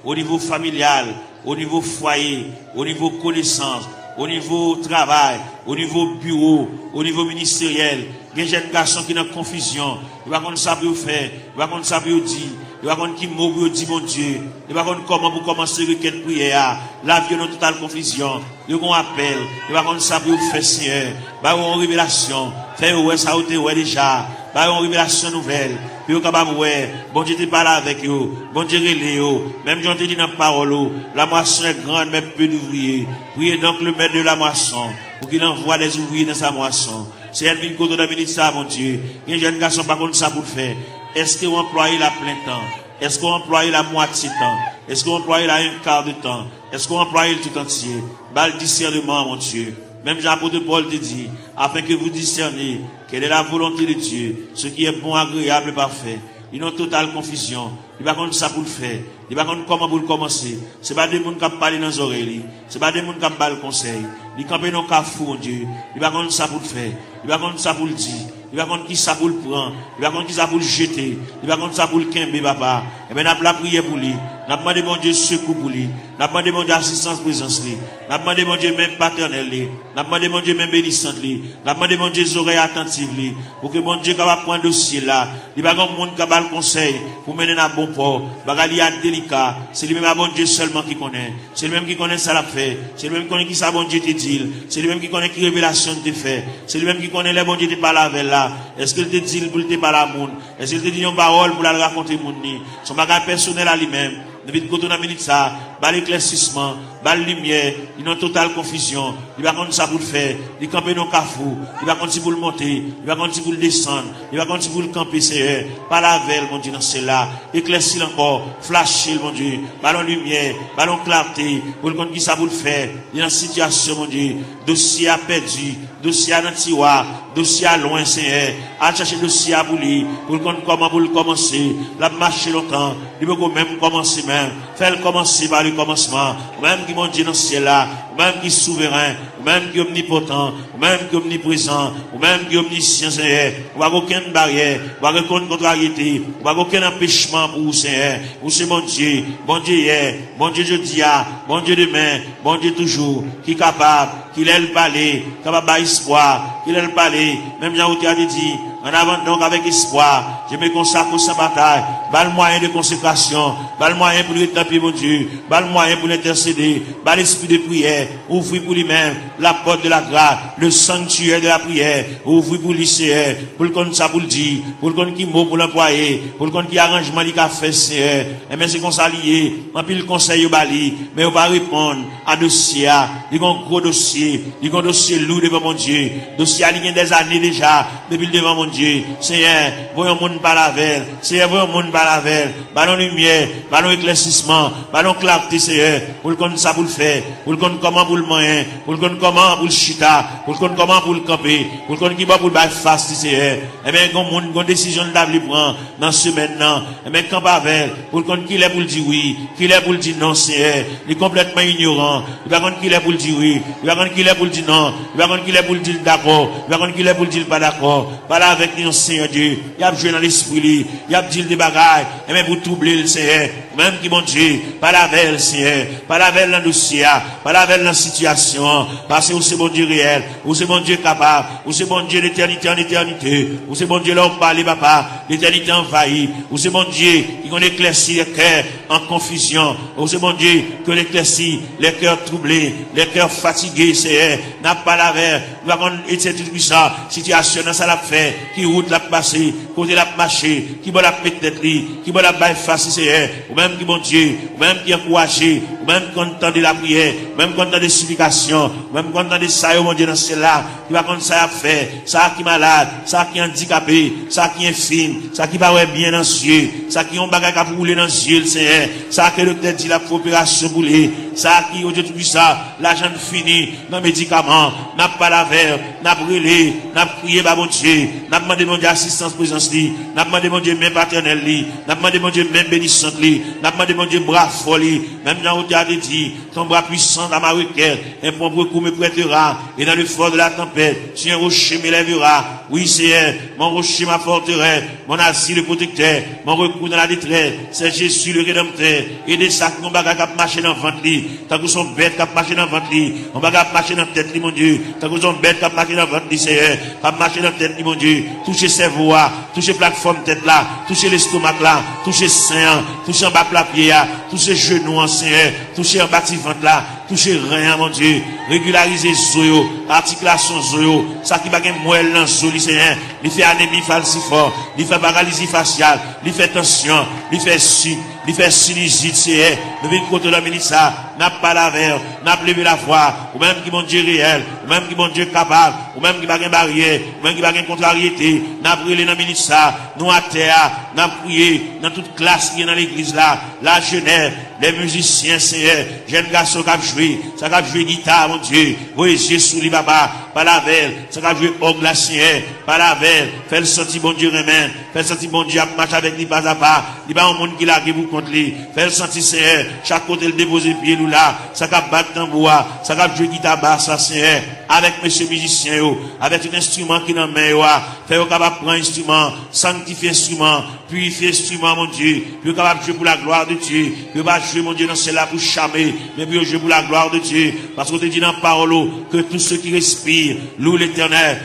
au niveau familial, au niveau foyer, au niveau connaissance, au niveau travail, au niveau bureau, au niveau ministériel. Il y a des jeunes garçons qui sont en confusion. Ils ne savent pas ça pour faire, ils ne savent pas ça pour dire, ils ne savent pas qui mot pour dire mon Dieu, ils ne savent pas comment pour commencer requête prière. La vie est en totale confusion. Ils ont un appel, ils ne savent pas ça pour faire Seigneur. Ils ont une révélation. Faire ouais ça ouais déjà. Ils ont une révélation nouvelle. Puis ils sont capables ouais. Bon Dieu te parle avec eux. Bon Dieu relève eux. Même Jean te dit dans la parole. La moisson est grande mais peu d'ouvriers. Priez donc le maître de la moisson pour qu'il envoie des ouvriers dans sa moisson. C'est elle qui côté de ça, mon Dieu. Il y a des jeunes garçons pas contre ça pour le faire. Est-ce qu'on emploie la plein temps? Est-ce qu'on emploie la moitié temps? Est-ce qu'on emploie la un quart de temps? Est-ce qu'on emploie le tout entier? Bal discernement, mon Dieu. Même Jean-Apôtre Paul te dit, afin que vous discerniez quelle est la volonté de Dieu, ce qui est bon, agréable et parfait. Ils ont totale confusion. Ils ne savent pas ça pour le faire. Ils ne savent pas comment pour le commencer. Ce n'est pas des gens qui parlent dans les oreilles. Ce n'est pas des gens qui parlent le conseil. Ils campent dans le cafou, mon Dieu. Ils ne savent pas ça pour le faire. Ils ne savent pas ça pour le dire. Ils ne savent pas qui ça pour le prendre. Ils ne savent pas qui ça pour le jeter. Ils ne savent pas ça pour le quimber, papa. Et bien, on a prié pour lui. N'a demandé mon Dieu secours pour lui. N'a demandé mon Dieu assistance présence lui. N'a demandé mon Dieu même paternel lui. N'a demandé mon Dieu même bénissante lui. N'a demandé mon Dieu oreilles attentives lui. Pour que mon Dieu capable prendre dossier là. Il va avoir monde capable le conseil pour mener à bon port. Bagali a délicat. C'est lui même à bon Dieu seulement qui connaît. C'est lui même qui connaît ça l'a fait. C'est lui même qui connaît qui ça bon Dieu te dit. C'est lui même qui connaît qui révélation te fait. C'est lui même qui connaît les bon Dieu te parle avec là. Est-ce qu'il te dit pour te parler à monde? Est-ce qu'il te dit une parole pour la raconter monde ni? Son bagage personnel à lui-même. Depuis que tu as minute ça, bal éclaircissement, bal lumière, il y a une totale confusion. Il va contre ça pour le faire. Il camper dans le cafou. Il va contre si pour le monter. Il va contre si pour le descendre. Il va contre si pour le camper, c'est par la veille, mon Dieu, dans celle-là. Éclaircir encore, flasher, mon Dieu. Ballon lumière, ballon clarté. Pour le contre qui ça pour le faire. Il y a une situation, mon Dieu. Dossier à perdu. Dossier à tiroir. Dossier à loin, Seigneur. À chercher dossier à bouler. Pour le contre comment pour le commencer. La marcher longtemps. Il peut même commencer même. Faire commencer par le commencement. Même qui, mon Dieu, dans ce ciel-là. Même qui est souverain. Même qui est omnipotent. Même qui est omniprésent. Même qui est omniscient, Seigneur. On va aucune barrière. On va aucune contrariété. On va aucun empêchement pour vous, Seigneur. Vous, c'est mon Dieu. Bon Dieu hier. Bon Dieu jeudi. Bon Dieu demain. Bon Dieu toujours. Qui est capable. Qu'il ait le palais. Capable d'espoir. Qu'il ait le palais. Même Jean a dit. En avant donc avec espoir, je me consacre sans bataille. Bal moyen de consécration, bal moyen pour rétablir mon Dieu, bal moyen pour l'intercéder, bal l'esprit de prière, ouvrir pour lui-même la porte de la grâce, le sanctuaire de la prière, ouvrir pour lycéen, pour le compte ça pour le dire, pour le compte qui mot pour l'employé, pour le compte qui arrangement du café, Seigneur. Et bien c'est qu'on s'allie, en plus le conseil au bali, mais on va répondre à dossier, il y a un gros dossier, il y a un dossier lourd devant mon Dieu, dossier il y a des années déjà, depuis devant mon Dieu, Seigneur, voyons monde par la veille, Seigneur, voyons monde par la veille, ballon lumière, ballon éclaircissement, ballon clarté, Seigneur, pour le compte ça pour le faire, pour le compte comment pour le moyen, pour le compte comment pour le chita, pour le compte comment pour le camper, pour le compte qui va pour le bail fast, Seigneur, et bien, une décision de l'avre prend dans ce maintenant, et bien, camp avec, pour le compte qu'il est pour le dire oui, qu'il est pour le dire non, Seigneur, il est complètement ignorant, il va compte qu'il est pour le dire oui, il va compte qu'il est pour le dire non, il va compte qu'il est pour le dire d'accord, il va compte qu'il est pour le dire pas d'accord, pas avec nous, Seigneur Dieu. Il y a joué dans l'esprit, il y a dit des bagailles, et même pour troubler le Seigneur, même qui, mon Dieu, pas la veille, Seigneur, pas la veille dans le dossier, pas la veille dans la situation, parce que vous c'est bon Dieu réel, vous c'est bon Dieu capable, vous c'est bon Dieu d'éternité en éternité, vous c'est bon Dieu là où parlez, papa, l'éternité envahie, vous c'est bon Dieu qui qu'on éclaircit les cœurs en confusion, vous c'est bon Dieu qui éclaircit les cœurs troublés, les cœurs fatigués, Seigneur, n'a pas la veille, nous avons été tout ça, situation dans ça l'a fait, qui route l'a passé, côté l'a marché, qui va la peut-être qui va la baille face, Seigneur, ou même qui, mon Dieu, ou même qui encouragé, ou même content de la prière, ou même content des supplications, ou même content de ça, mon Dieu, dans celle-là, qui va comme ça à faire, ça qui est malade, ça qui est handicapé, ça qui est infime, ça qui va bien dans les yeux, ça qui ont bagage à rouler dans les yeux, Seigneur, ça qui le tête dit la coopération boulée, ça qui, au Dieu tout ça, l'argent fini, dans les médicaments, n'a pas la verre, n'a brûlé, n'a prié, bah, mon Dieu, n'a demandé mon Dieu assistance présence li, n'a demandé mon Dieu même paternel li, n'a demandé mon Dieu même bénissante li, n'a demandé mon Dieu bras fort li, même dans où tu as dit, ton bras puissant dans ma requête, un point coup me prêtera, et dans le fort de la tempête, si un rocher m'élèvera, oui Seigneur, mon rocher ma forteresse, mon asile le protecteur, mon recours dans la détresse, c'est Jésus le rédempteur, et des sacs, mon bagage qui marché dans le ventre li, tant que son bête qui marché dans le ventre li, mon bagage qui marché dans la tête li, mon Dieu, tant que son bête qui marché dans le ventre li, Seigneur, qui marché dans la tête li, mon Dieu, toucher ses voix, toucher plateforme tête là, toucher l'estomac là, toucher sein, toucher en bas la pied, toucher genoux en Seigneur, toucher en bas de ventre là, toucher rien, mon Dieu, régulariser zoyo, articulation zoyo, ça qui va gagner moelle dans zoyo, Seigneur, il fait anémie falciforme, il fait paralysie faciale, il fait tension, il fait sinusite, Seigneur, nous venons contre la ministre, n'a pas la verre, n'a pas levé la foi, ou même qui mon Dieu réel, ou même qui mon Dieu capable, ou même qui va gagner barrière, ou même qui va gagner contrariété, n'a brûlé dans la ministre, nous à terre, n'a prié dans toute classe qui est dans l'église là, la jeunesse, les musiciens, Seigneur, jeunes garçons qui ont joué, ça qui ont joué guitare, mon Dieu, voyez Jésus, li papa, pas la veille, ça qui ont joué orgue la Seigneur, pas la veille, fait le sentir bon Dieu remède, fait le sentir bon Dieu à marcher avec lui pas à pas, il n'y a pas un monde qui l'a qui vous contre lui, fait le sentir Seigneur, chaque côté le déposer pied nous là, ça qui a battre tambour, ça qui a joué guitare basse, Seigneur. avec monsieur musicien, avec tout instrument qui est dans la main, faire capable prendre instrument, sanctifier instrument, purifier instrument, mon Dieu, puis capable jouer pour la gloire de Dieu, puis pas jouer, mon Dieu, dans celle-là pour charmer, mais puis jouer pour la gloire de Dieu, parce qu'on te dit dans la parole que tous ceux qui respirent, louent l'Éternel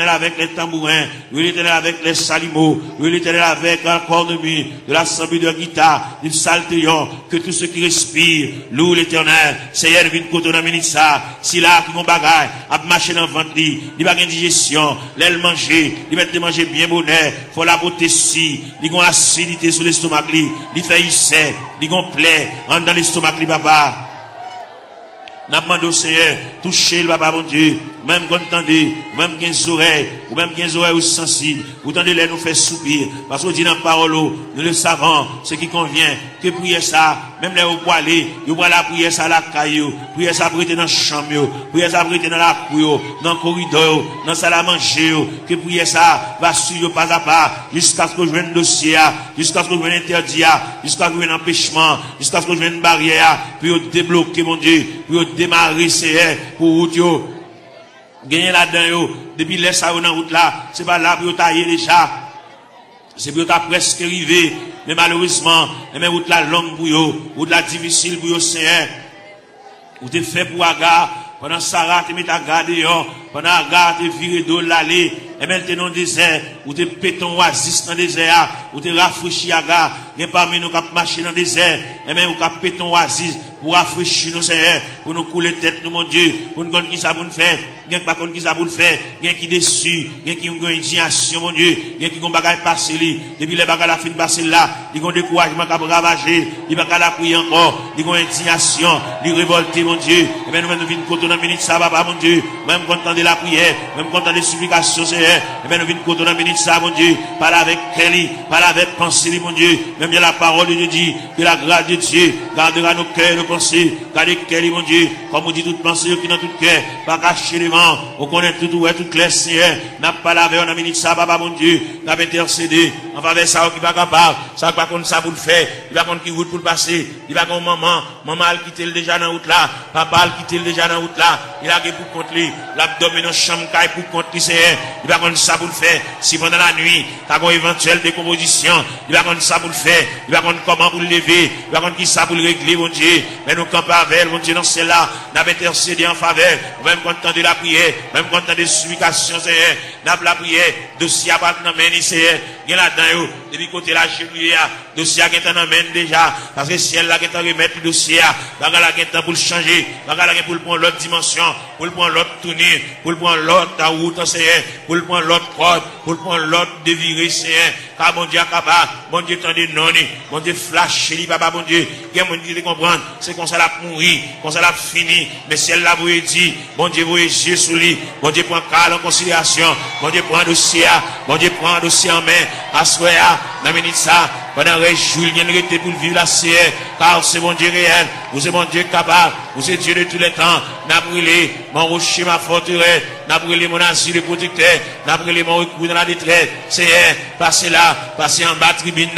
avec les tambourins, louent l'Éternel avec les salimos, louent l'Éternel avec un corps de nuit, de l'assemblée de guitare, du saltéon, que tous ceux qui respirent, louent l'Éternel. Seigneur, vite côté dans minute ça, si là, qui vont bagaille, à marcher dans le ventre, il va une digestion, l'aile manger, il va te manger bien bonheur, faut la beauté si, il a acidité sur l'estomac, il fait hissé, il a plaie, dans l'estomac, papa. N'a demandé au Seigneur, toucher le papa, mon Dieu, même quand entendez, même 15 oreilles, ou même 15 oreilles sensibles, vous entendez les nous faire soupir, parce qu'on dit dans la parole, nous le savons, ce qui convient, que prier ça, même les poilés, vous voyez la prière ça, la caillou, prier ça, prêter dans la chambre, prier ça, prêter dans la cour, dans le corridor, dans la salle à manger, que prier ça, va suivre pas à pas, jusqu'à ce que je vienne un dossier, jusqu'à ce que je vienne interdit, jusqu'à ce que je vienne un empêchement, jusqu'à ce que je vienne une barrière, puis débloquer, mon Dieu, puis démarrer, Seigneur, pour route, gagner là-dedans, depuis laisse ça dans route là, c'est pas là pour tailler déjà, c'est pour presque arrivé, mais malheureusement, mais route là longue pour eux, route là difficile pour eux, Seigneur, ou t'es fait pour Agar, pendant Sarah, tu mets ta garde dehors, pendant Agar, tu viré d'eau l'allée, et même t'es dans le désert, ou t'es péton oasis dans le désert, ou t'es rafraîchi Agar, et parmi nous qui marché dans le désert, et même ou qui péton oasis, pour rafraîchir nos Seigneur, pour nous couler tête, nous, mon Dieu, pour nous connaître qui ça pour nous faire, bien que pas qui ça pour nous faire, bien qui déçu, bien qui ont une indignation, mon Dieu, bien qui ont bagaille passé li, depuis les bagailles la fin passé là, ils ont découragement qui a ravager, ils ont la prier encore, ils ont indignation, ils révolté, mon Dieu, et bien nous venons côté dans minute ça, papa, mon Dieu, même quand on entend la prière, même quand on entend les supplications, Seigneur, et bien nous venons côté dans minute ça, mon Dieu, parle avec Kelly, parle avec pensée, mon Dieu, même bien la parole de Dieu dit, que la grâce de Dieu gardera nos cœurs, nos pensées, gardez Kelly, mon Dieu, comme on dit toute pensée qui dans tout cœur, pas cacher les vents, on connaît tout, ouais, tout clair, Seigneur, n'a pas lavé, on a minute ça, papa, mon Dieu, n'a pas intercédé, en faveur ça, qui va capable, ça va contre ça pour le faire, il va contre qui route pour le passer, il va contre maman a quitté déjà dans la route là, papa a quitté déjà dans la route là, il a pour contre lui, l'abdomen en chambre, pour contre lui, Seigneur, il va contre ça pour le faire, si pendant la nuit, t'as une éventuelle décomposition, il va contre ça pour le faire, il va contre comment pour le lever, il va contre qui ça pour le régler, mon Dieu, mais nous campons avec, mon Dieu, dans celle-là, n'a intercédé en faveur, même quand on de la prière, même quand on des supplications, Seigneur, n'a pas la prière, dossier à part dans main, Seigneur, il y a là-dedans, depuis côté la chenouille, dossier qui est en main déjà, parce que si elle là qui est en remettre le dossier, bagala qui est pour le changer, bagala pour le prendre l'autre dimension, pour le prendre l'autre tournure, pour le prendre l'autre route, Seigneur, pour le prendre l'autre code, pour le prendre l'autre déviré, Seigneur, car mon Dieu est capable, mon Dieu tendez non, mon Dieu flash, papa, mon Dieu, il y a mon Dieu qui comprendre, c'est qu'on ça l'a mourir, qu'on ça l'a fini, mais si elle l'a vous dit, mon Dieu vous yeux sous lui, mon Dieu prend calme en considération, mon Dieu prend dossier, mon Dieu prend dossier en main, à soi, dans minute ça, pendant que Julien était pour vivre la CR, car c'est mon Dieu réel, vous êtes mon Dieu capable, vous êtes Dieu de tous les temps, n'a brûlé mon rocher, ma forteresse, n'a brûlé mon asile protecteur, n'a brûlé mon recours dans la détresse, c'est passez là, passez en bas tribune,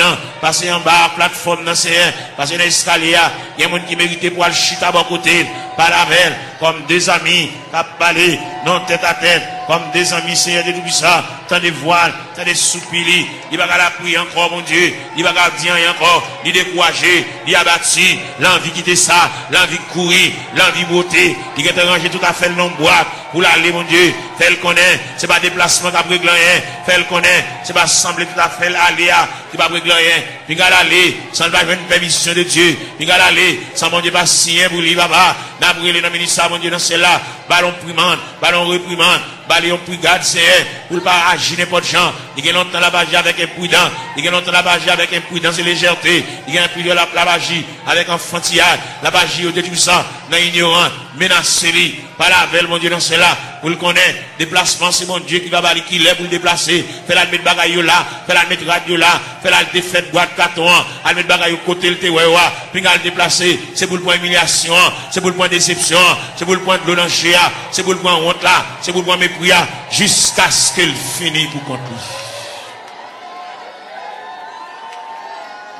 passez en bas plateforme, c'est passez dans l'escalier, il y a des gens qui méritent pour aller chita à bon côté, par la veille, comme des amis, qui parlé, non tête à tête, comme des amis, Seigneur de tout ça, tant de voiles, tant de soupili, il va la prier encore, mon Dieu, il va dire encore, il décourager, il abattu, l'envie quitter ça, l'envie courir, l'envie beauté, il va ranger tout à fait le nom boîte, pour l'aller, mon Dieu, fait le connaît, c'est pas déplacement qui a régler rien, fait le connaît, c'est pas sembler tout à fait l'aléa, qui va régler rien, puis il va aller, sans pas une permission de Dieu, il va aller, sans mon Dieu pas signer pour lui, papa, n'a brûlé dans le ministère, mon Dieu, dans celle-là, ballon primande, ballon reprimande, ballon brigade, c'est pour ne pas agir n'importe gens, il y a longtemps la bagie avec imprudence, il y a longtemps la bagie avec imprudence et légèreté, il y a un peu de la bagie avec enfantillage, la bagie au détruit ça, dans l'ignorance, menacé, par la veille, mon Dieu, dans cela, pour le connaître, déplacement, c'est mon Dieu qui va balayer, qui l'est pour le déplacer, fait la mettre bagaille là, fait la mettre radio là, fait la défaite boîte carton, elle mettre bagaille au côté, le tewewa, puis elle déplacer, c'est pour le point humiliation, c'est pour le point déception, c'est pour le point de l'onanchéa, c'est pour le point honte là, c'est pour le point mépris, jusqu'à ce qu'elle finisse pour compter.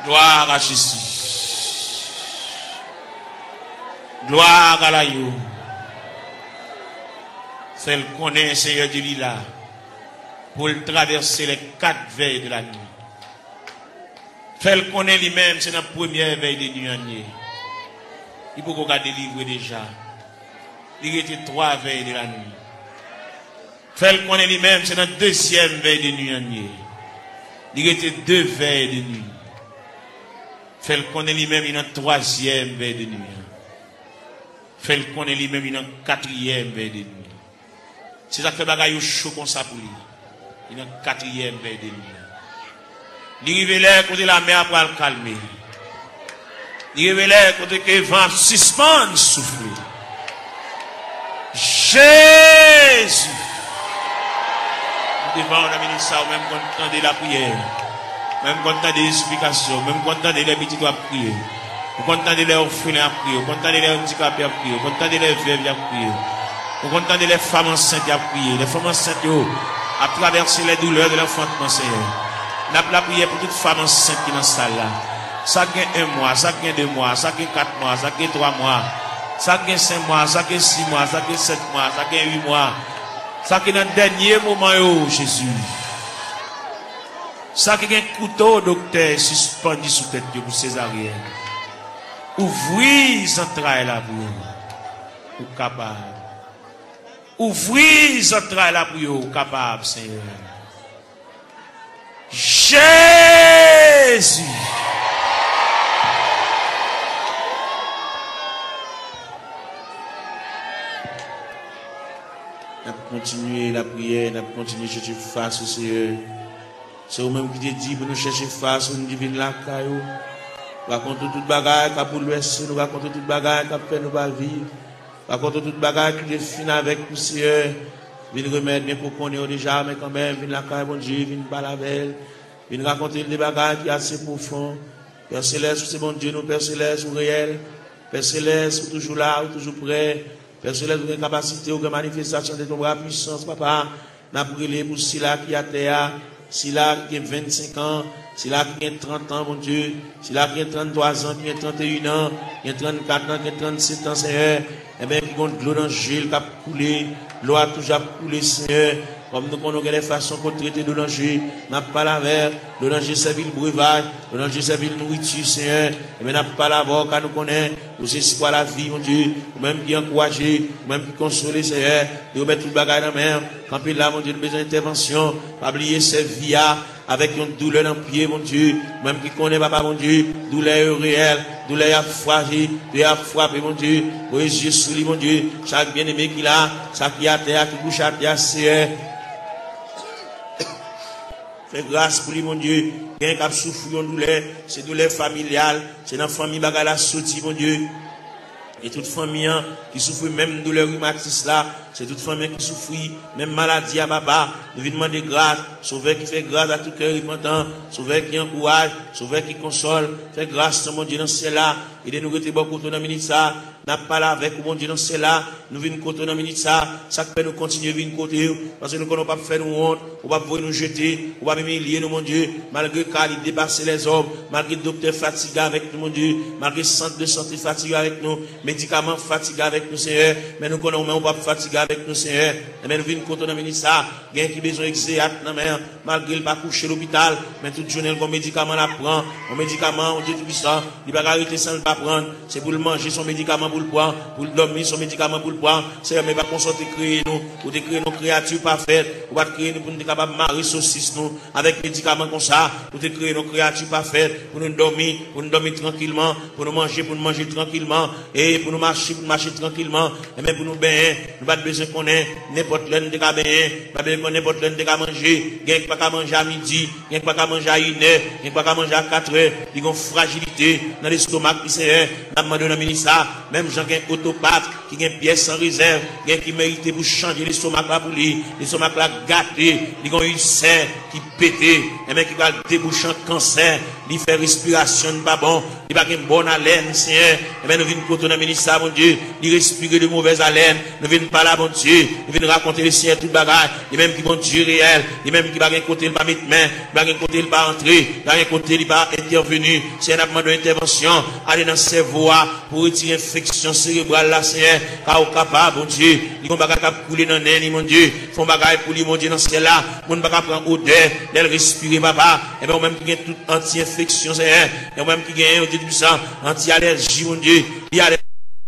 Gloire à Jésus. Gloire à la yo. Fais le connaître, Seigneur Dieu, là, pour le traverser les 4 veilles de la nuit. Fais le connaître lui-même, c'est la première veille de nuit. Il peut qu'on délivrer déjà. Il était 3 veilles de la nuit. Fais le connaître lui-même, c'est la deuxième veille de nuit. Il était 2 veilles de nuit. Fais le connaître lui-même, il y a 3e veille de nuit. Fais le connaître lui-même, il y a 4e veille de nuit. C'est ça que fait bagaille chaud comme ça pour lui. Il y a 4e veille de nuit. Il révèle côté la mer pour le calmer. Il révèle côté que le vent suspend souffler. Jésus. Devant la ministre, même quand on entend la prière, même quand on entend des explications, même quand on entend les petits doigts prier, quand on entend les orphelins à prier, quand on entend les handicapés à prier, quand on entend les veuves à prier, quand on entend les femmes enceintes à prier, les femmes enceintes à traverser les douleurs de l'enfantement, Seigneur. N'a pas la prière pour toute femme enceinte qui est dans cette salle là. Ça gagne 1 mois, ça gagne 2 mois, ça gagne 4 mois, ça gagne 3 mois, ça gagne 5 mois, ça gagne 6 mois, ça gagne 7 mois, ça gagne 8 mois. Ça qui est dans le dernier moment, Jésus. Ça qui est un couteau, docteur, suspendu sous tête pour césarienne. Ouvrez les entrailles là pour vous, capable. Ouvrez les entrailles là pour vous, capable, Seigneur. Jésus. N'a continuer la prière, n'a continuer chercher face au Seigneur. C'est vous-même qui te dit pour nous chercher face au divine la caillou. Nous racontons toute bagaille qui a pour l'ouest, nous racontons toute bagaille qui a fait nous pas vivre. Nous racontons toute bagaille qui est fini avec le Seigneur. Viens remettre bien pour qu'on ait déjà, mais quand même, viens la caille, bon Dieu, viens pas la belle. Viens raconter des bagailles qui sont assez profondes. Père Céleste, c'est bon Dieu, nous, Père Céleste, ou réel. Père Céleste, ou toujours là, ou toujours prêt. Père Céleste, ou une capacité, ou une manifestation de ton bras puissance, papa. N'a brûlé pour Sila qui a terre, Sila qui a 25 ans, Sila qui a 30 ans, mon Dieu, Sila qui a 33 ans, qui a 31 ans, qui a 34 ans, qui a 37 ans, Seigneur. Eh bien, qui compte l'eau dans le gel, qui a coulé, l'eau a toujours coulé, Seigneur. Comme nous connaissons les façons qu'on traite de danger, n'a pas la mer, le danger c'est le breuvage, le danger c'est la nourriture, Seigneur. Et bien, n'a pas la voix, car nous connaissons, nous c'est quoi la vie, mon Dieu, ou même qui encourager, ou même qui consoler, Seigneur, de remettre tout le bagage dans la mer, quand il là, mon Dieu, besoin d'intervention, pas oublier ces vies avec une douleur dans le pied, mon Dieu, même qui connaît, papa, mon Dieu, douleur réelle, douleur à frappé, mon Dieu, pour les yeux sous lui, mon Dieu, chaque bien-aimé qu'il a, chaque qui a terre, qui couche à terre, Seigneur. Fais grâce pour lui, mon Dieu. Quelqu'un qui a souffert de douleur, c'est douleur familiale, c'est dans la famille bagala sorti, mon Dieu. Et toute famille qui souffre même de douleur rhumatisme là, c'est toute famille qui souffre même maladie à papa. Nous venons demander grâce, sauveur qui fait grâce à tout cœur repentant, sauveur qui encourage, sauveur qui console, fait grâce mon Dieu dans ce là, et nous rester beaucoup dans la minute ça, n'a pas là avec mon Dieu dans ce là, nous venons côté dans la minute ça fait nous continuer venir côté parce que nous ne pas faire nous honte, on va nous jeter, on va humilier nous mon Dieu, malgré qu'il dépasse les hommes, malgré docteur fatigué avec nous mon Dieu, malgré centre de santé fatigué avec nous, médicaments fatigués avec nous Seigneur, mais nous connaissons on pas fatigué avec nous Seigneur, mais nous venons côté dans la minute ça, gain qui besoin exéat dans mer, malgré il pas coucher à l'hôpital, mais toute journée comme médicament la prend, un médicament on dit tout ça, il va arrêter sans le pas prendre, c'est pour le manger son médicament pour le prendre, pour dormir son médicament pour le prendre, c'est mais pas consulter créer nous, pour créer nos créatures parfaites, pour créer nous pour nous capable de marier saucisse nous avec médicaments comme ça, pour créer nos créatures parfaites, pour nous dormir tranquillement, pour nous manger tranquillement, et pour nous marcher tranquillement, et même pour nous baigner, nous pas besoin qu'on ait n'importe l'un de baigner, pas besoin qu'on ait n'importe l'un de manger, il n'y a pas qu'à manger à midi, il n'y a pas qu'à manger à 1h, il n'y a pas qu'à manger à 4h, il y a une fragilité dans l'estomac qui c'est, n'a demandé dans le ministère, même gens qui ont autopathe, qui ont une pièce sans réserve, qui méritent pour changer l'estomac là pour lui, l'estomac là gâté, il y a une serre qui pété, et même qui va déboucher un cancer, il fait respiration pas bon, il va avoir une bonne haleine, Seigneur, et bien nous venons côté dans le ministère, mon Dieu, il respire de mauvaise haleine, nous venons pas là, mon Dieu, nous venons raconter le Seigneur tout bagage, et même qui bon Dieu réel, et même qui va un côté il va mettre main, il va un côté il va entrer, il va un côté il va intervenir, c'est un demande d'intervention, aller dans ses voies pour retirer l'infection fonction cérébrale là, Seigneur, car au capable, mon Dieu, ils vont pas couler dans l'air, mon Dieu, font bagaille pour lui, mon Dieu, dans ce là, mon pas prendre odeur, d'elle respirer, papa, et bien, même qui gagne toute anti-infection, Seigneur, et même qui gagne, au début du sang, anti-allergie, mon Dieu, il y a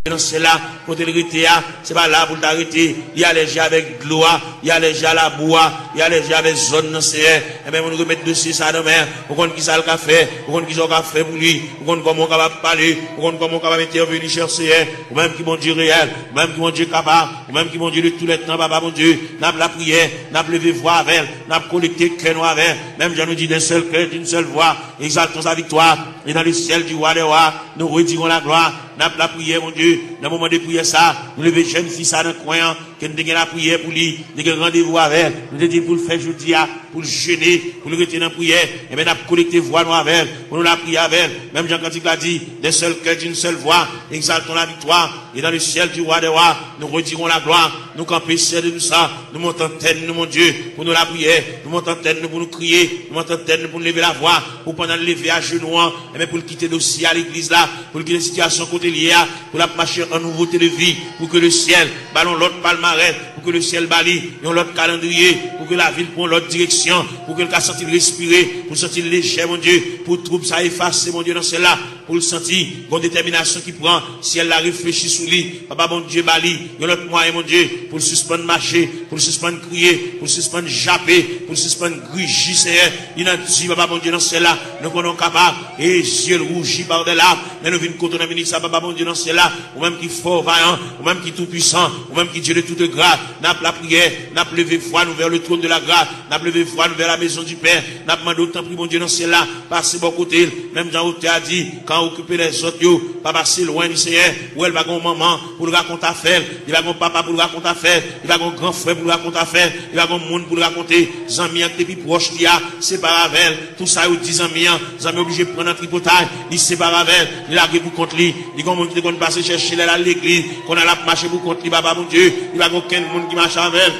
dans cela, pour te l'arrêter, c'est pas là pour t'arrêter. Il y a allergie avec l'eau, il y a allergie à la boue, il y a allergie avec zone dans ce et bien, on remet dossier ça dans mer, on compte qui ça le café, on compte qui ça le café pour lui, on compte comment on va parler, on compte comment on va intervenir chercher, ou même qui mon Dieu réel, ou même qui mon Dieu capable, ou même qui mon Dieu de tous les temps, papa mon Dieu, n'a pas la prière, n'a pas levé voix avec elle, n'a pas collecté cœur avec même j'en nous dit d'un seul cœur, d'une seule voix, exaltons sa victoire, et dans le ciel du roi des rois, nous redirons la gloire, n'a pas la prière, mon Dieu, dans le moment de prière ça, nous lever jeune fille ça dans le coin, que nous avons la prière pour lui, nous avons rendez-vous avec, nous avons dit pour le faire jeudi, pour le jeûner, pour le retirer dans la prière, et bien nous avons collecté voix nous avec, pour nous la prier avec, même Jean Cantique l'a dit, d'un seul cœur, d'une seule voix, exaltons la victoire, et dans le ciel du roi des rois, nous redirons la gloire, nous camper ciel de tout ça, nous montons tête, nous mon Dieu, pour nous la prière, nous montons tête, nous pour nous crier, nous montons tête, nous pour nous lever la voix, pour pendant le lever à genoux, et bien pour le quitter dossier à l'église là, pour le quitter la situation côté liée, pour la marcher en nouveauté de vie, pour que le ciel ballon l'autre palmarès, pour que le ciel bali, l'autre calendrier, pour que la ville prenne l'autre direction, pour que le cas sentir respirer, pour sentir léger, mon Dieu, pour trouble ça effacer, mon Dieu, dans celle-là, pour le sentir, bonne détermination qui prend, si elle la réfléchit sous lui, papa, mon Dieu, bali, l'autre moyen, mon Dieu, pour le suspendre marcher, pour le suspendre crier, pour le suspendre japper, pour le suspendre grugir, Seigneur, il a dit, papa, mon Dieu, dans celle-là, nous sommes capables, et yeux rougis par des larmes, mais nous venons contre la ministre, papa, mon Dieu, dans celle-là, ou même qui fort, vaillant, ou même qui tout puissant, ou même qui Dieu de toute grâce, n'a pas la prière, n'a pas levé foi, nous vers le trône de la grâce, n'a pas levé foi, nous vers la maison du Père, n'a pas demandé autant, mon Dieu, dans celle-là, passer bon côté, même Jean Hauté a dit, quand occuper les autres, yo, pas passer loin du Seigneur, où elle va gon maman, pour le raconter affaire, il va gon papa pour le raconter affaire, il va gon grand frère pour le raconter affaire, il va gon monde pour le raconter, Zami, depuis proche, il y a, sépare avec, tout ça, il dit Zami, Zami obligé de prendre un tripotage, il sépare avec, il a pour contre lui, il va monde qui te passer chercher là à l'église, qu'on a la marché pour contre lui, papa, mon Dieu, il va aucun monde qui marche avec.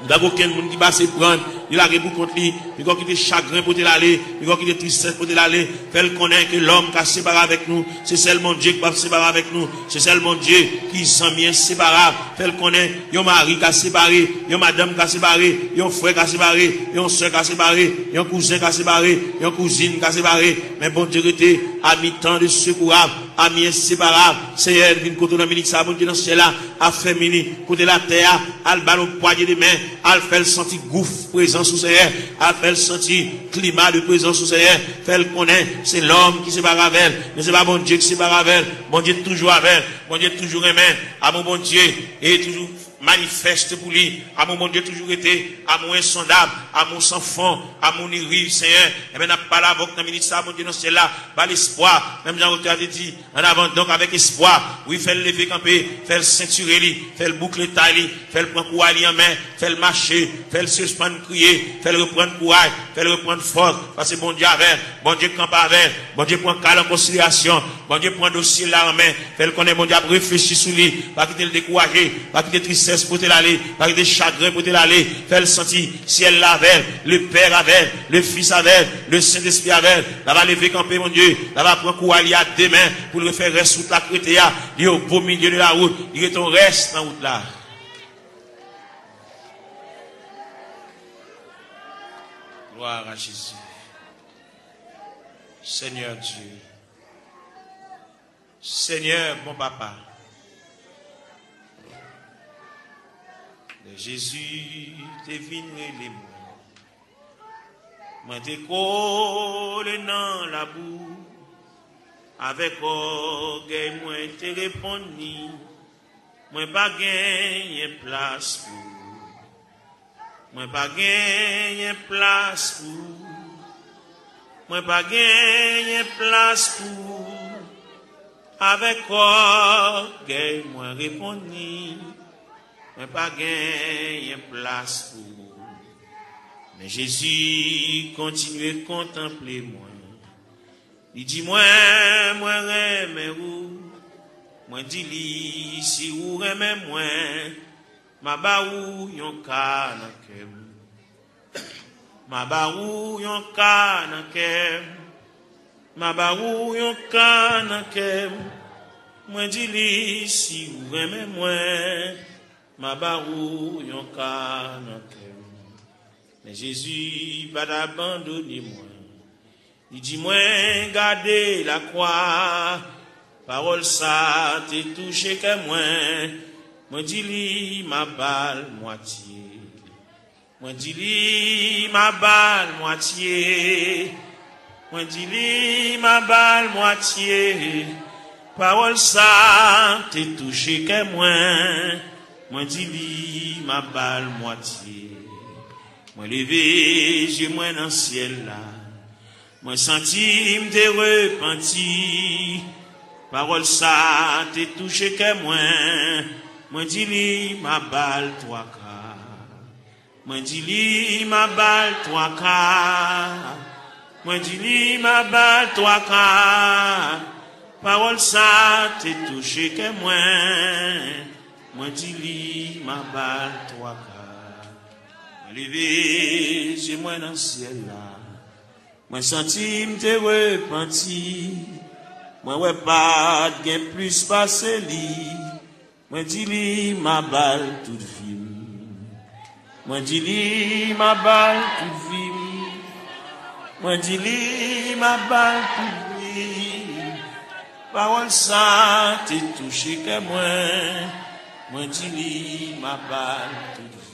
Il n'y a aucun monde qui va se prendre. Il a pour contre lui. Il va quitter chagrin pour l'aller. Il va quitter tristesse pour l'aller. Fait connaître que l'homme qui a séparé avec nous, c'est seulement Dieu qui va séparer avec nous. C'est seulement Dieu qui s'en vient séparable. Fait connaître, il y a un mari qui a séparé, il y a une madame qui a séparé, il y a un frère qui a séparé, il y a une soeur qui a séparé, il y a un cousin qui a séparé, il y a une cousine qui a séparé. Mais bon Dieu était à mi-temps de secourable, à mi-inséparable. C'est elle qui vient dans ça, bon Dieu dans ce là, a fait mini, côté la terre, al ballon poignée de main, al fait le sentir gouffre présent sous ses airs, al fait le sentir climat de présence sous ses airs, fait le connaître, c'est l'homme qui sépare avec elle, mais c'est pas bon Dieu qui sépare avec elle, bon Dieu toujours avec elle, bon Dieu toujours aimé, à mon bon Dieu, et toujours manifeste pour lui, à mon bon Dieu toujours été, à mon insondable, à mon sans fond, à mon irrive, Seigneur, et bien n'a pas la voix dans le ministère, mon Dieu, non, c'est là, pas l'espoir, même Jean-Claude a dit, en avant, donc avec espoir, oui, fait le lever camper, fait le ceinturer, fait le boucler taille, fait le prendre courage en main, fait le marcher, fait le suspendre crier, fait le reprendre courage, fait le reprendre force, parce que bon Dieu avec, bon Dieu campe avec, bon Dieu prend calme en considération, bon Dieu prend dossier là en main, fait le connaître, bon Dieu réfléchir sur lui, pas quitter le décourager, pas quitter tristesse pour te l'aller, pas quitter chagrin pour te l'aller, fait le sentir, ciel avec, le Père avec, le Fils avec, le Saint-Esprit avec, là va lever camper mon Dieu, là va prendre courage à deux mains, pour le faire rester sous la crétéa, il est au beau milieu de la route, il est ton reste dans la route là. Gloire à Jésus. Seigneur Dieu. Seigneur, mon papa. De Jésus, t'es venu les mots. Moi, t'es collé dans la boue. Avec orgueil, moi, t'es répondu. Moi, pas gagné place pour. Moi pas gagné place pour, moi pas gagné place pour, avec orgueil moi répondu, moi pas gagné place pour, mais Jésus continue à contempler moi, il dit moi remets où, moi dit si vous remets moi, ma baou yon kanakem, ma baou yon kanakem, ma baou yon kanakem, Moi dis li si ou aimez moi, ma barou yon ka nan cœur. Mais Jésus pas d'abandonner moi. Il dit moi gardez la croix, parole ça t'es touché que moi. Moi dis li ma balle moitié. Moi dis li ma balle moitié. Moi dis li ma balle moitié. Parole ça t'es touché que moi. Moi dis li ma balle moitié. Moi levé j'ai moi dans ciel là. Moi senti m'te repenti. Parole ça t'es touché que moi. Moi dis li ma balle trois quarts. Moi dis li ma balle trois quarts. Moi dis li ma balle trois quarts. Parole ça t'es touché que moi. Moi dis li ma balle trois quarts. Moi levé j'ai moi dans le ciel là. Moi senti m'te repenti. Moi ouais pas gain plus passé li. Moi dis li ma balle toute film. Moi dis li ma balle toute film. Moi dis li ma balle toute film. Parole ça t'es touché que moi. Moi dis li ma balle toute film.